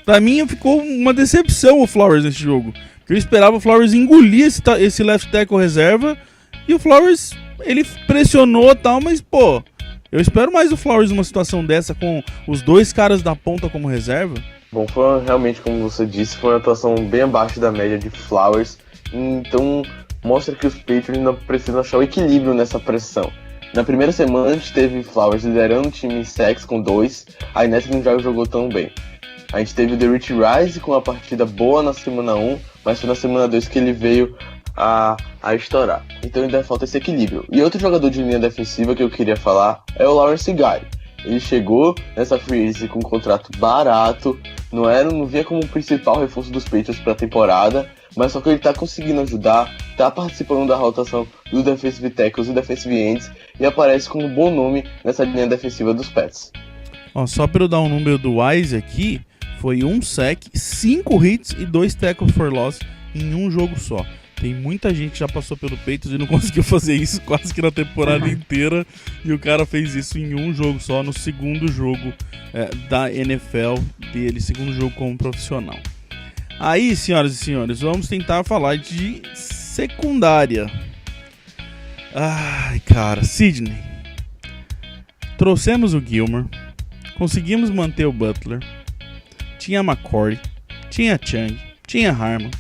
[SPEAKER 3] Pra mim ficou uma decepção o Flowers nesse jogo. Eu esperava o Flowers engolir esse left tackle reserva. E o Flowers, ele pressionou e tal, mas pô... Eu espero mais o Flowers numa situação dessa com os 2 caras da ponta como reserva.
[SPEAKER 4] Bom, foi realmente, como você disse, foi uma atuação bem abaixo da média de Flowers. Então... mostra que os Patriots ainda precisam achar o equilíbrio nessa pressão. Na primeira semana a gente teve Flowers liderando o time em sacks com 2, aí nessa ele não jogou tão bem. A gente teve o Derrick Rice com uma partida boa na semana 1, mas foi na semana 2 que ele veio a estourar. Então ainda falta esse equilíbrio. E outro jogador de linha defensiva que eu queria falar é o Lawrence Guy. Ele chegou nessa free agency com um contrato barato, não via como o principal reforço dos Patriots para a temporada, mas só que ele tá conseguindo ajudar, tá participando da rotação dos defensive tackles e defensive ends e aparece como um bom nome nessa linha defensiva dos Pats.
[SPEAKER 3] Só para eu dar um número do Wise aqui, foi 1 sack, 5 hits e 2 tackles for loss em um jogo só. Tem muita gente que já passou pelo Patriots e não conseguiu fazer isso quase que na temporada inteira. E o cara fez isso em um jogo só, no segundo jogo da NFL dele, segundo jogo como profissional. Aí, senhoras e senhores, vamos tentar falar de secundária. Ai, cara, Sidney. Trouxemos o Gilmore, conseguimos manter o Butler, tinha McCory, tinha Chung, tinha Harmon,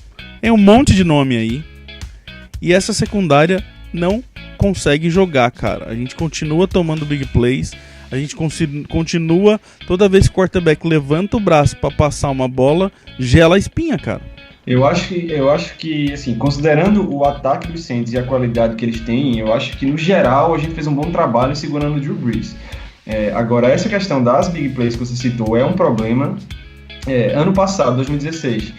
[SPEAKER 3] tem um monte de nome aí. E essa secundária não consegue jogar, cara. A gente continua tomando big plays. A gente continua, toda vez que o quarterback levanta o braço pra passar uma bola, gela a espinha, cara.
[SPEAKER 5] Eu acho que, assim, considerando o ataque dos Saints e a qualidade que eles têm, eu acho que, no geral, a gente fez um bom trabalho segurando o Drew Brees. Agora, essa questão das big plays que você citou é um problema. Ano passado, 2016,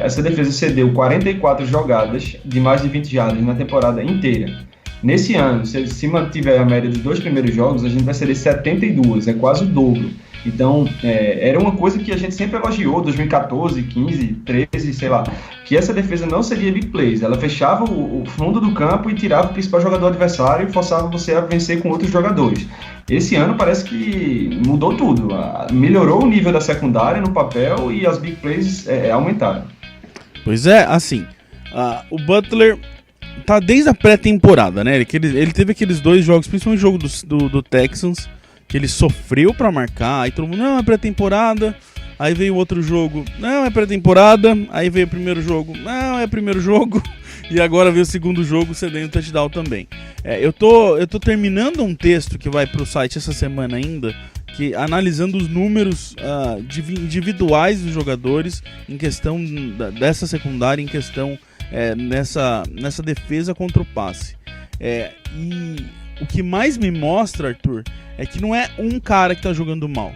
[SPEAKER 5] essa defesa cedeu 44 jogadas de mais de 20 jardas na temporada inteira. Nesse ano, se mantiver a média dos 2 primeiros jogos, a gente vai ceder 72, é quase o dobro. Então, era uma coisa que a gente sempre elogiou, 2014, 15, 13, sei lá, que essa defesa não seria big plays. Ela fechava o fundo do campo e tirava o principal jogador adversário e forçava você a vencer com outros jogadores. Esse ano parece que mudou tudo. Melhorou o nível da secundária no papel e as big plays aumentaram.
[SPEAKER 3] Pois é, assim, o Butler tá desde a pré-temporada, né? Ele teve aqueles 2 jogos, principalmente o jogo do Texans, que ele sofreu pra marcar, aí todo mundo, não, é pré-temporada, aí veio outro jogo, não, é pré-temporada, aí veio o primeiro jogo, não, é primeiro jogo, E agora veio o segundo jogo cedendo touchdown também. Eu tô terminando um texto que vai pro site essa semana ainda, que analisando os números individuais dos jogadores em questão dessa secundária, em questão nessa defesa contra o passe. E o que mais me mostra, Arthur, é que não é um cara que tá jogando mal.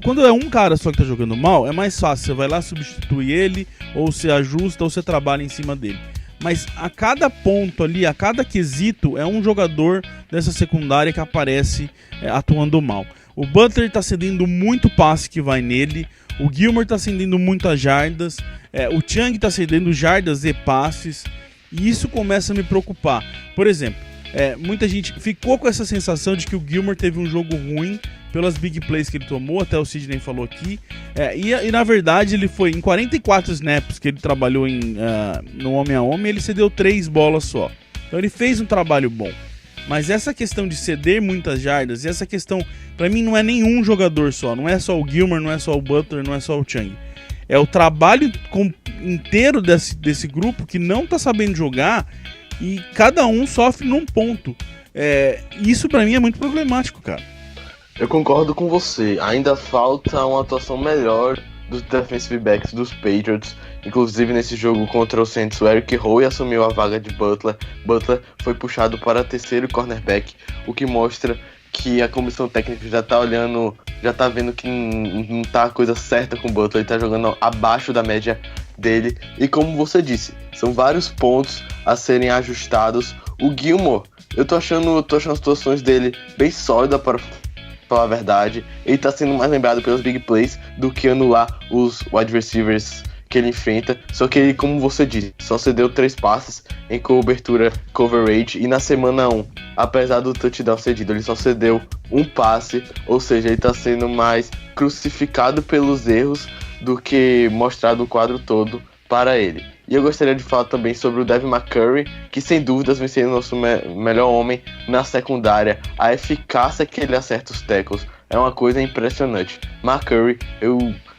[SPEAKER 3] Quando é um cara só que tá jogando mal, é mais fácil. Você vai lá, substitui ele, ou você ajusta, ou você trabalha em cima dele. Mas a cada ponto ali, a cada quesito, é um jogador dessa secundária que aparece atuando mal. O Butler tá cedendo muito passe que vai nele, o Gilmore tá cedendo muitas jardas, o Chang tá cedendo jardas e passes, e isso começa a me preocupar. Por exemplo, muita gente ficou com essa sensação de que o Gilmore teve um jogo ruim pelas big plays que ele tomou, até o Sidney falou aqui, e na verdade ele foi em 44 snaps que ele trabalhou no homem a homem, ele cedeu 3 bolas só, então ele fez um trabalho bom. Mas essa questão de ceder muitas jardas, e essa questão, pra mim, não é nenhum jogador só, não é só o Gilmore, não é só o Butler, não é só o Chang, é o trabalho inteiro desse grupo que não tá sabendo jogar, e cada um sofre num ponto. Isso pra mim é muito problemático, cara.
[SPEAKER 4] Eu concordo com você. Ainda falta uma atuação melhor dos defensive backs dos Patriots. Inclusive nesse jogo contra o Saints, o Eric Rowe assumiu a vaga de Butler. Butler foi puxado para terceiro cornerback, o que mostra que a comissão técnica já tá olhando, já tá vendo que não tá a coisa certa com o Butler, ele tá jogando abaixo da média dele. E como você disse, são vários pontos a serem ajustados. O Gilmore, eu tô achando as situações dele bem sólidas, para falar a verdade. Ele tá sendo mais lembrado pelas big plays do que anular os wide receivers que ele enfrenta, só que ele, como você disse, só cedeu 3 passes em cobertura coverage, e na semana 1, apesar do touchdown cedido, ele só cedeu 1 passe, ou seja, ele está sendo mais crucificado pelos erros do que mostrado o quadro todo para ele. E eu gostaria de falar também sobre o Devin McCurry, que sem dúvidas vem sendo o nosso melhor homem na secundária. A eficácia que ele acerta os tackles é uma coisa impressionante. McCurry,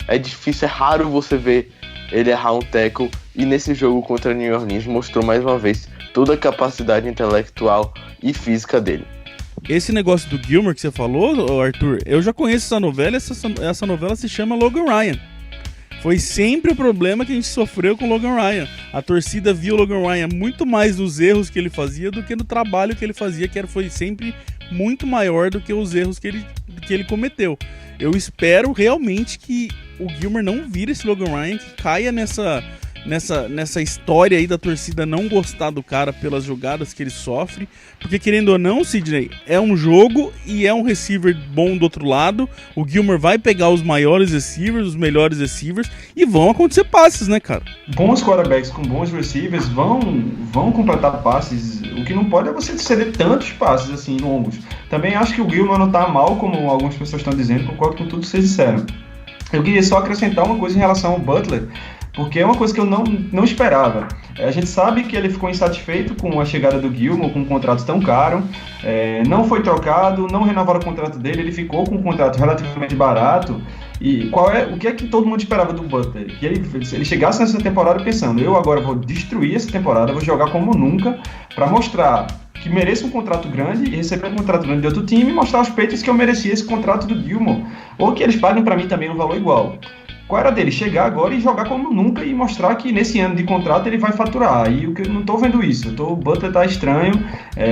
[SPEAKER 4] é difícil, é raro você ver ele errar um tackle, e nesse jogo contra New Orleans mostrou mais uma vez toda a capacidade intelectual e física dele.
[SPEAKER 3] Esse negócio do Gilmore que você falou, Arthur, eu já conheço essa novela, essa novela se chama Logan Ryan. Foi sempre o problema que a gente sofreu com o Logan Ryan. A torcida viu o Logan Ryan muito mais nos erros que ele fazia do que no trabalho que ele fazia, que foi sempre muito maior do que os erros que ele cometeu. Eu espero realmente que o Gilmore não vire esse Logan Ryan, que caia nessa história aí da torcida não gostar do cara pelas jogadas que ele sofre, porque querendo ou não, Sidney, é um jogo e é um receiver bom do outro lado. O Gilmore vai pegar os maiores receivers, os melhores receivers, e vão acontecer passes, né, cara?
[SPEAKER 5] Bons quarterbacks com bons receivers vão completar passes. O que não pode é você ceder tantos passes assim longos. Também acho que o Gilmore não tá mal, como algumas pessoas estão dizendo, concordo com tudo que vocês disseram. Eu queria só acrescentar uma coisa em relação ao Butler, porque é uma coisa que eu não esperava. A gente sabe que ele ficou insatisfeito com a chegada do Gilmore, com um contrato tão caro, não foi trocado, não renovaram o contrato dele, ele ficou com um contrato relativamente barato. E o que é que todo mundo esperava do Butler? Que ele chegasse nessa temporada pensando, eu agora vou destruir essa temporada, vou jogar como nunca, para mostrar que mereço um contrato grande e receber um contrato grande de outro time e mostrar aos Patriots que eu merecia esse contrato do Gilmore, ou que eles paguem para mim também um valor igual. Qual era dele? Chegar agora e jogar como nunca e mostrar que nesse ano de contrato ele vai faturar. E eu não tô vendo isso. O Butler tá estranho.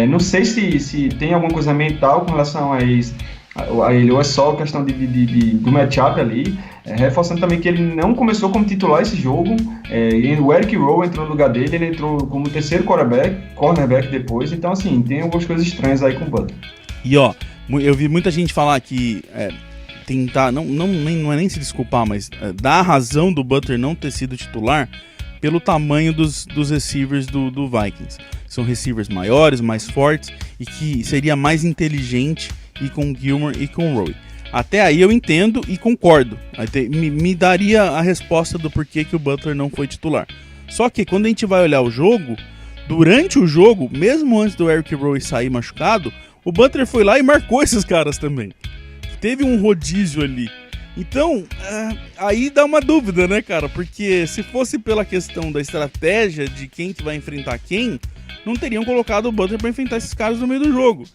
[SPEAKER 5] Não sei se tem alguma coisa mental com relação a ele, ou é só questão do matchup ali. Reforçando também que ele não começou como titular esse jogo. O Eric Rowe entrou no lugar dele, ele entrou como terceiro cornerback depois. Então, assim, tem algumas coisas estranhas aí com o Butler.
[SPEAKER 3] E ó, eu vi muita gente falar que tentar, não é nem se desculpar, mas dar a razão do Butler não ter sido titular pelo tamanho dos receivers do Vikings. São receivers maiores, mais fortes, e que seria mais inteligente ir com o Gilmore e com o Rowe. Até aí eu entendo e concordo. Me daria a resposta do porquê que o Butler não foi titular. Só que quando a gente vai olhar o jogo, durante o jogo, mesmo antes do Eric Rowe sair machucado, o Butler foi lá e marcou esses caras também. Teve um rodízio ali. Então, aí dá uma dúvida, né, cara? Porque se fosse pela questão da estratégia de quem que vai enfrentar quem, não teriam colocado o Butler pra enfrentar esses caras no meio do jogo.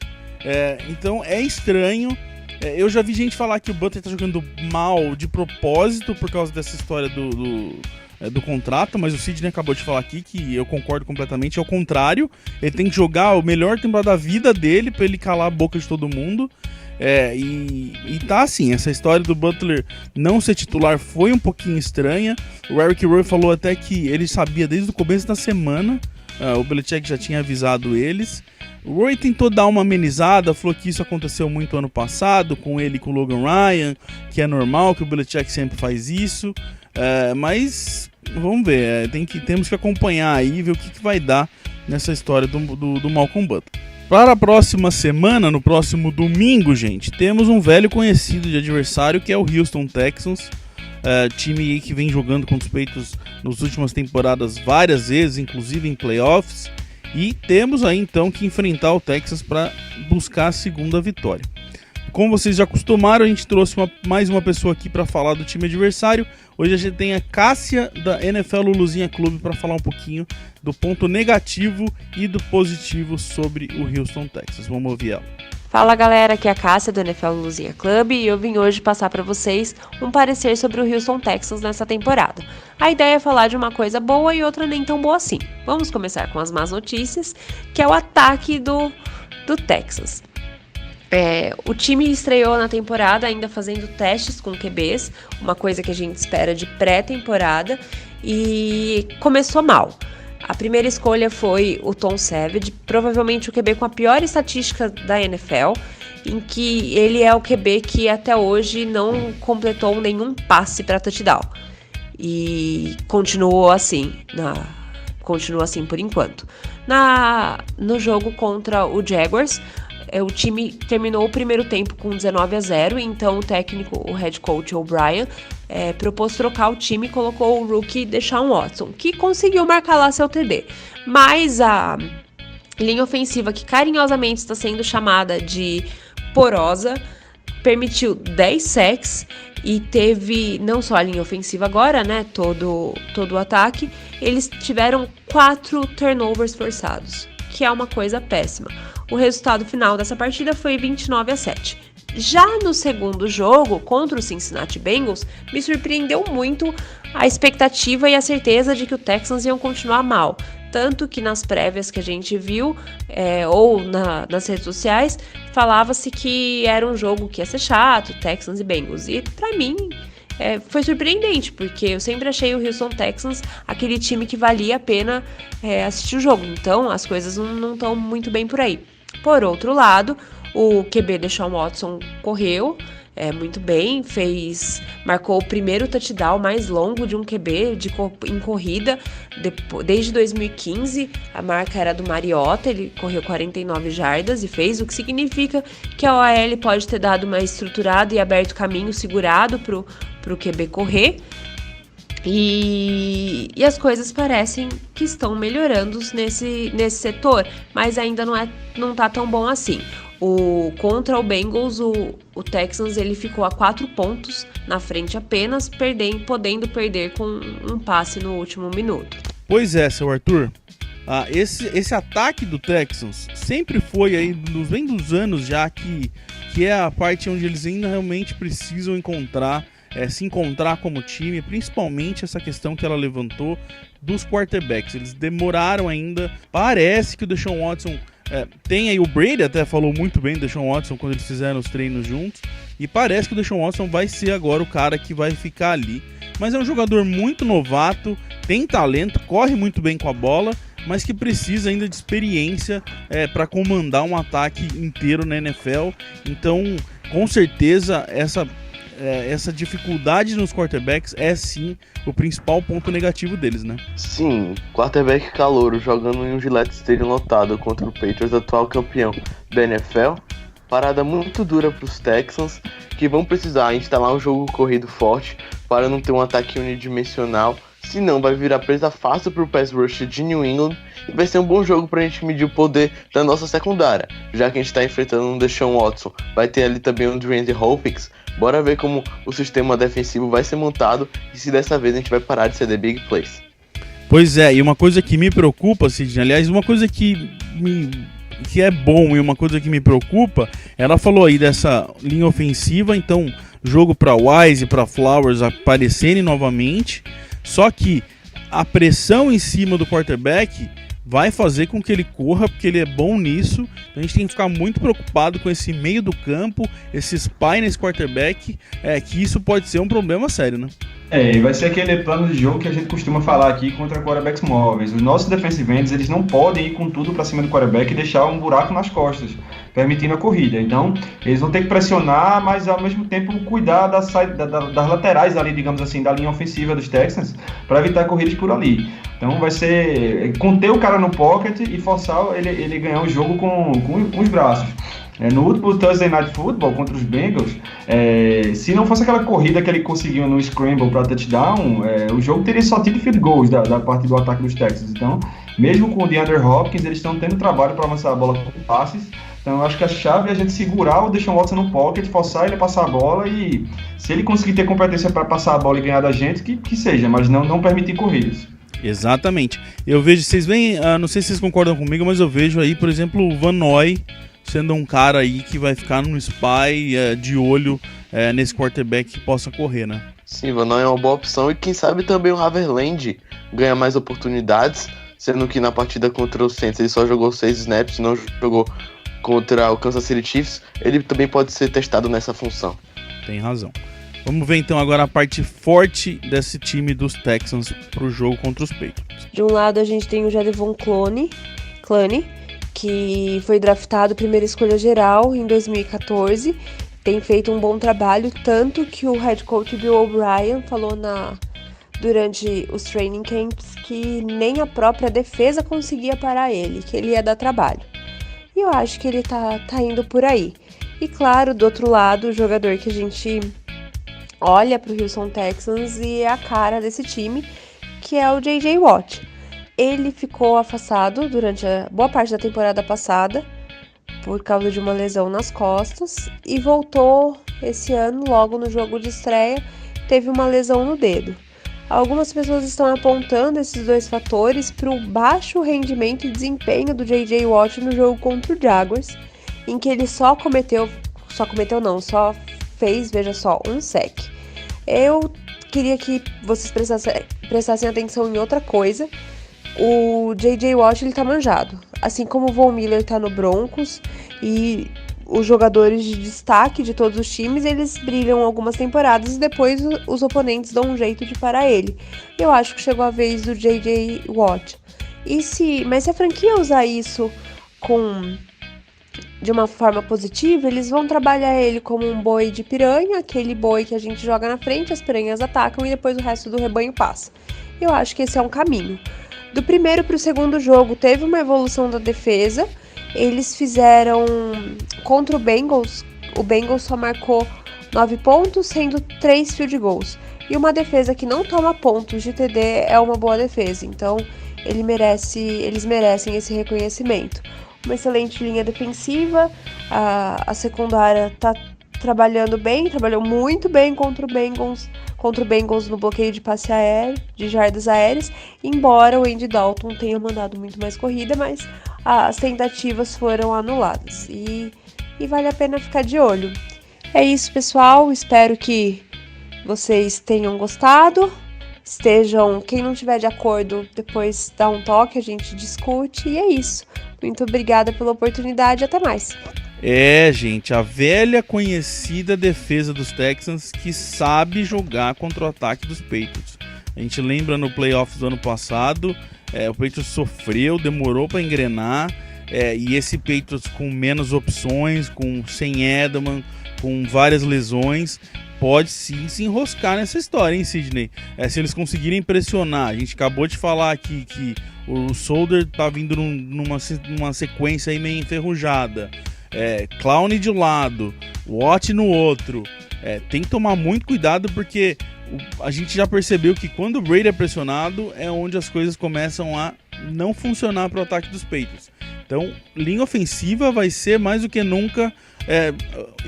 [SPEAKER 3] Então é estranho. Eu já vi gente falar que o Butler tá jogando mal de propósito por causa dessa história do contrato, mas o Sidney acabou de falar aqui que eu concordo completamente, é o contrário. Ele tem que jogar o melhor temporada da vida dele pra ele calar a boca de todo mundo. E tá assim, essa história do Butler não ser titular foi um pouquinho estranha. O Eric Rowe falou até que ele sabia desde o começo da semana, o Belichick já tinha avisado eles. O Rowe tentou dar uma amenizada, falou que isso aconteceu muito ano passado, com ele e com o Logan Ryan, que é normal, que o Belichick sempre faz isso. Mas vamos ver, temos que acompanhar aí e ver o que vai dar nessa história do Malcolm Butler. Para a próxima semana, no próximo domingo, gente, temos um velho conhecido de adversário, que é o Houston Texans. Time que vem jogando contra os Patriots nas últimas temporadas várias vezes, inclusive em playoffs. E temos aí então que enfrentar o Texas para buscar a segunda vitória. Como vocês já acostumaram, a gente trouxe mais uma pessoa aqui para falar do time adversário. Hoje a gente tem a Cássia da NFL Luluzinha Clube para falar um pouquinho do ponto negativo e do positivo sobre o Houston Texans. Vamos ouvir ela.
[SPEAKER 7] Fala galera, aqui é a Cássia do NFL Luluzinha Club e eu vim hoje passar para vocês um parecer sobre o Houston Texans nessa temporada. A ideia é falar de uma coisa boa e outra nem tão boa assim. Vamos começar com as más notícias, que é o ataque do Texas. O time estreou na temporada ainda fazendo testes com QBs, uma coisa que a gente espera de pré-temporada, e começou mal. A primeira escolha foi o Tom Savage, provavelmente o QB com a pior estatística da NFL, em que ele é o QB que até hoje não completou nenhum passe para touchdown. E continua assim por enquanto. No jogo contra o Jaguars, o time terminou o primeiro tempo com 19-0, então o head coach O'Brien propôs trocar o time e colocou o rookie Deshaun Watson, que conseguiu marcar lá seu TD. Mas a linha ofensiva, que carinhosamente está sendo chamada de porosa, permitiu 10 sacks e teve não só a linha ofensiva agora, né, todo o ataque, eles tiveram 4 turnovers forçados, que é uma coisa péssima. O resultado final dessa partida foi 29-7. Já no segundo jogo, contra o Cincinnati Bengals, me surpreendeu muito a expectativa e a certeza de que o Texans iam continuar mal. Tanto que nas prévias que a gente viu, ou nas redes sociais, falava-se que era um jogo que ia ser chato, Texans e Bengals. E pra mim, foi surpreendente, porque eu sempre achei o Houston Texans aquele time que valia a pena assistir o jogo. Então, as coisas não estão muito bem por aí. Por outro lado, o QB Deshaun Watson correu muito bem, marcou o primeiro touchdown mais longo de um QB em corrida desde 2015. A marca era do Mariota, ele correu 49 jardas e fez, o que significa que a OL pode ter dado uma estruturada e aberto caminho segurado pro QB correr. E as coisas parecem que estão melhorando nesse setor, mas ainda não tá tão bom assim. Contra o Bengals, o Texans ele ficou a 4 pontos na frente apenas, podendo perder com um passe no último minuto.
[SPEAKER 3] Pois é, seu Arthur. Esse ataque do Texans sempre foi aí, vem dos anos já, que é a parte onde eles ainda realmente precisam se encontrar como time, principalmente essa questão que ela levantou dos quarterbacks. Eles demoraram ainda. Parece que o Deshaun Watson tem aí, o Brady até falou muito bem do Deshaun Watson quando eles fizeram os treinos juntos, e parece que o Deshaun Watson vai ser agora o cara que vai ficar ali. Mas é um jogador muito novato, tem talento, corre muito bem com a bola, mas que precisa ainda de experiência para comandar um ataque inteiro na NFL. Então, com certeza, essa dificuldade nos quarterbacks é sim o principal ponto negativo deles, né?
[SPEAKER 4] Sim, quarterback calouro jogando em um Gillette Stadium lotado contra o Patriots, atual campeão da NFL. Parada muito dura para os Texans, que vão precisar instalar um jogo corrido forte para não ter um ataque unidimensional, senão vai virar presa fácil para o pass rush de New England, e vai ser um bom jogo para a gente medir o poder da nossa secundária, já que a gente está enfrentando um Deshaun Watson. Vai ter ali também um DeAndre Hopkins Bora ver como o sistema defensivo vai ser montado e se dessa vez a gente vai parar de ser the big plays.
[SPEAKER 3] Pois é, e uma coisa que me preocupa, Sidney, aliás, uma coisa que é bom e uma coisa que me preocupa, ela falou aí dessa linha ofensiva, então jogo para Wise e para Flowers aparecerem novamente, só que a pressão em cima do quarterback vai fazer com que ele corra, porque ele é bom nisso. Então a gente tem que ficar muito preocupado com esse meio do campo, esse spy nesse quarterback, que isso pode ser um problema sério, né?
[SPEAKER 5] E vai ser aquele plano de jogo que a gente costuma falar aqui contra quarterbacks móveis. Os nossos defensive ends, eles não podem ir com tudo para cima do quarterback e deixar um buraco nas costas, permitindo a corrida. Então, eles vão ter que pressionar, mas ao mesmo tempo cuidar das laterais ali, digamos assim, da linha ofensiva dos Texans, para evitar corridas por ali. Então vai ser conter o cara no pocket e forçar ele ganhar o jogo com os braços. No último Thursday Night Football contra os Bengals, se não fosse aquela corrida que ele conseguiu no scramble para touchdown, o jogo teria só tido field goals da parte do ataque dos Texans. Então, mesmo com o DeAndre Hopkins, eles estão tendo trabalho para avançar a bola com passes. Então, eu acho que a chave é a gente segurar o Deshaun Watson no pocket, forçar ele a passar a bola e, se ele conseguir ter competência para passar a bola e ganhar da gente, que seja, mas não permitir corridas.
[SPEAKER 3] Exatamente. Eu vejo, vocês veem, não sei se vocês concordam comigo, mas eu vejo aí, por exemplo, o Van Noy sendo um cara aí que vai ficar no spy de olho nesse quarterback que possa correr, né?
[SPEAKER 4] Sim, Van Noy é uma boa opção e quem sabe também o Haverland ganha mais oportunidades, sendo que na partida contra o Saints ele só jogou 6 snaps, não jogou contra o Kansas City Chiefs, ele também pode ser testado nessa função.
[SPEAKER 3] Tem razão. Vamos ver então agora a parte forte desse time dos Texans pro jogo contra os Patriots.
[SPEAKER 7] De um lado a gente tem o Jadevon Clowney, que foi draftado primeira escolha geral em 2014, tem feito um bom trabalho, tanto que o head coach Bill O'Brien falou durante os training camps que nem a própria defesa conseguia parar ele, que ele ia dar trabalho. E eu acho que ele tá indo por aí. E claro, do outro lado, o jogador que a gente olha pro Houston Texans e é a cara desse time, que é o J.J. Watt. Ele ficou afastado durante a boa parte da temporada passada por causa de uma lesão nas costas e voltou esse ano, logo no jogo de estreia, teve uma lesão no dedo. Algumas pessoas estão apontando esses dois fatores para o baixo rendimento e desempenho do J.J. Watt no jogo contra o Jaguars, em que ele só fez, veja só, um sec. Eu queria que vocês prestassem atenção em outra coisa. O J.J. Watt, ele tá manjado. Assim como o Von Miller tá no Broncos e os jogadores de destaque de todos os times, eles brilham algumas temporadas e depois os oponentes dão um jeito de parar ele. Eu acho que chegou a vez do J.J. Watt. Mas se a franquia usar isso de uma forma positiva, eles vão trabalhar ele como um boi de piranha, aquele boi que a gente joga na frente, as piranhas atacam e depois o resto do rebanho passa. Eu acho que esse é um caminho. Do primeiro para o segundo jogo, teve uma evolução da defesa. Eles fizeram contra o Bengals só marcou 9 pontos, sendo 3 field goals. E uma defesa que não toma pontos de TD é uma boa defesa. Então, eles merecem esse reconhecimento. Uma excelente linha defensiva. A secundária está trabalhou muito bem contra o Bengals no bloqueio de passe aéreo, de jardas aéreas, embora o Andy Dalton tenha mandado muito mais corrida, mas as tentativas foram anuladas e vale a pena ficar de olho. É isso, pessoal, espero que vocês tenham gostado, quem não estiver de acordo, depois dá um toque, a gente discute, e é isso. Muito obrigada pela oportunidade, até mais.
[SPEAKER 3] Gente, a velha conhecida defesa dos Texans que sabe jogar contra o ataque dos Patriots. A gente lembra no playoffs do ano passado, o Patriots sofreu, demorou para engrenar, e esse Patriots com menos opções, sem Edelman, com várias lesões, pode sim se enroscar nessa história, hein, Sidney? Se eles conseguirem pressionar, a gente acabou de falar aqui que o Solder tá vindo numa sequência aí meio enferrujada. Clowney de um lado, Watt no outro. Tem que tomar muito cuidado porque a gente já percebeu que quando o Brady é pressionado é onde as coisas começam a não funcionar para o ataque dos Patriots. Então, linha ofensiva vai ser mais do que nunca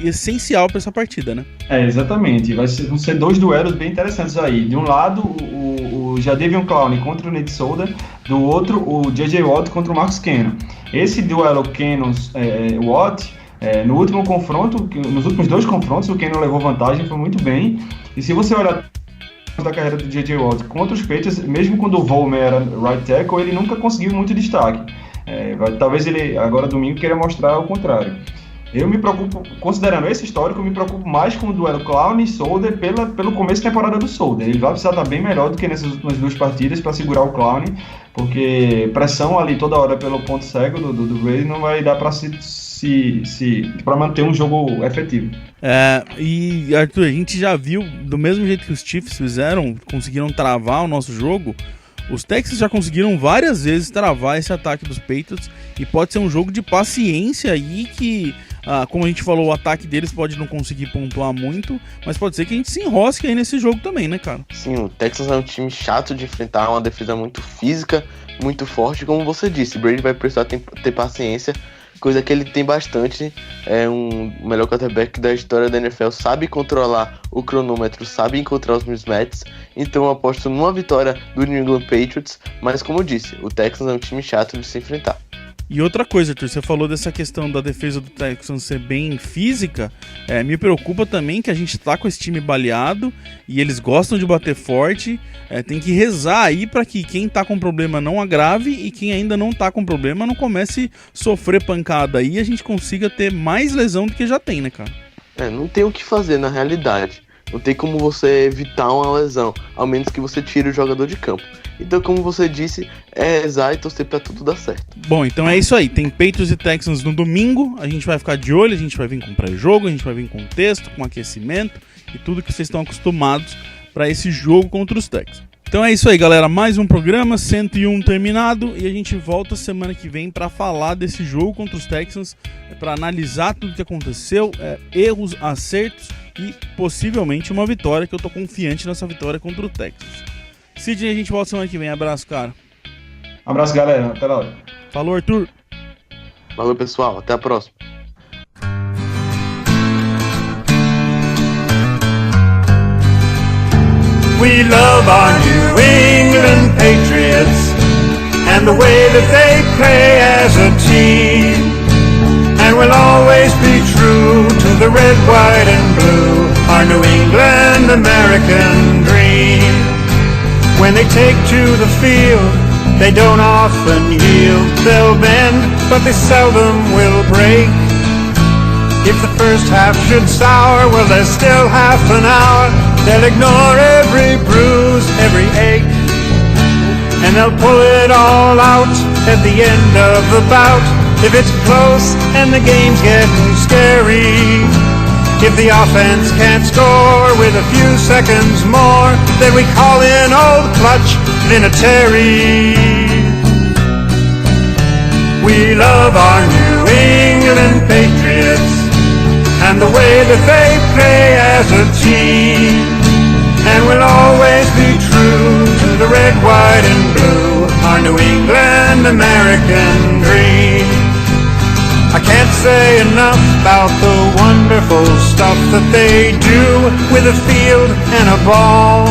[SPEAKER 3] essencial para essa partida, né?
[SPEAKER 5] Exatamente. Vão ser 2 duelos bem interessantes aí. De um lado, o Jadeveon Clowney contra o Nate Solder, do outro, o J.J. Watt contra o Marcus Cannon. Esse duelo Cannon-Watt, no último confronto, nos últimos 2 confrontos, o Cannon levou vantagem, foi muito bem. E se você olhar da carreira do J.J. Watt contra os Patriots, mesmo quando o Vollmer era right tackle, ele nunca conseguiu muito destaque. Talvez ele, agora domingo, queira mostrar o contrário. Eu me preocupo, considerando esse histórico, eu me preocupo mais com o duelo Clowney e Solder pelo começo da temporada do Solder. Ele vai precisar estar bem melhor do que nessas últimas 2 partidas para segurar o Clowney, porque pressão ali toda hora pelo ponto cego do Brady não vai dar para para manter um jogo efetivo.
[SPEAKER 3] E Arthur, a gente já viu, do mesmo jeito que os Chiefs conseguiram travar o nosso jogo, os Texans já conseguiram várias vezes travar esse ataque dos Patriots, e pode ser um jogo de paciência aí que, como a gente falou, o ataque deles pode não conseguir pontuar muito, mas pode ser que a gente se enrosque aí nesse jogo também, né, cara?
[SPEAKER 4] Sim, o Texans é um time chato de enfrentar, uma defesa muito física, muito forte, como você disse. Brady vai precisar ter paciência, coisa que ele tem bastante. É um melhor quarterback da história da NFL, sabe controlar o cronômetro, sabe encontrar os mismatches. Então eu aposto numa vitória do New England Patriots, mas como eu disse, o Texans é um time chato de se enfrentar.
[SPEAKER 3] E outra coisa, Arthur, você falou dessa questão da defesa do Texans ser bem física. Me preocupa também que a gente tá com esse time baleado e eles gostam de bater forte. Tem que rezar aí para que quem tá com problema não agrave e quem ainda não tá com problema não comece a sofrer pancada aí e a gente consiga ter mais lesão do que já tem, né, cara?
[SPEAKER 4] Não tem o que fazer na realidade. Não tem como você evitar uma lesão, ao menos que você tire o jogador de campo. Então, como você disse, rezar e torcer pra tudo dar certo.
[SPEAKER 3] Bom, então é isso aí. Tem Patriots e Texans no domingo. A gente vai ficar de olho, a gente vai vir com pré-jogo, a gente vai vir com texto, com aquecimento e tudo que vocês estão acostumados para esse jogo contra os Texans. Então é isso aí, galera. Mais um programa, 101 terminado, e a gente volta semana que vem para falar desse jogo contra os Texans, para analisar tudo que aconteceu, erros, acertos e possivelmente uma vitória, que eu tô confiante nessa vitória contra o Texans. Sidney, a gente volta semana que vem. Abraço, cara.
[SPEAKER 5] Abraço, galera. Até lá.
[SPEAKER 3] Falou, Arthur.
[SPEAKER 4] Valeu, pessoal. Até a próxima.
[SPEAKER 1] We love our New England Patriots and the way that they play as a team. And we'll always be true to the red, white, and blue, our New England American dream. When they take to the field, they don't often yield. They'll bend, but they seldom will break. If the first half should sour, well, there's still half an hour. They'll ignore every bruise, every ache, and they'll pull it all out at the end of the bout. If it's close and the game's getting scary, if the offense can't score with a few seconds more, then we call in old clutch Vinatieri. We love our New England Patriots and the way that they play as a team. And we'll always be true to the red, white, and blue, our New England American dream. I can't say enough about the wonderful stuff that they do with a field and a ball.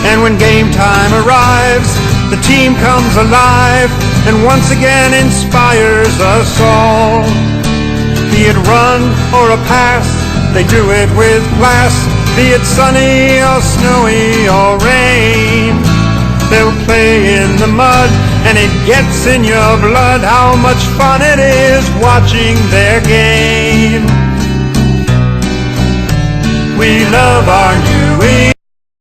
[SPEAKER 1] And when game time arrives, the team comes alive and once again inspires us all. Be it run or a pass, they do it with class. Be it sunny or snowy or rain, they'll play in the mud and it gets in your blood how much fun it is watching their game. We love our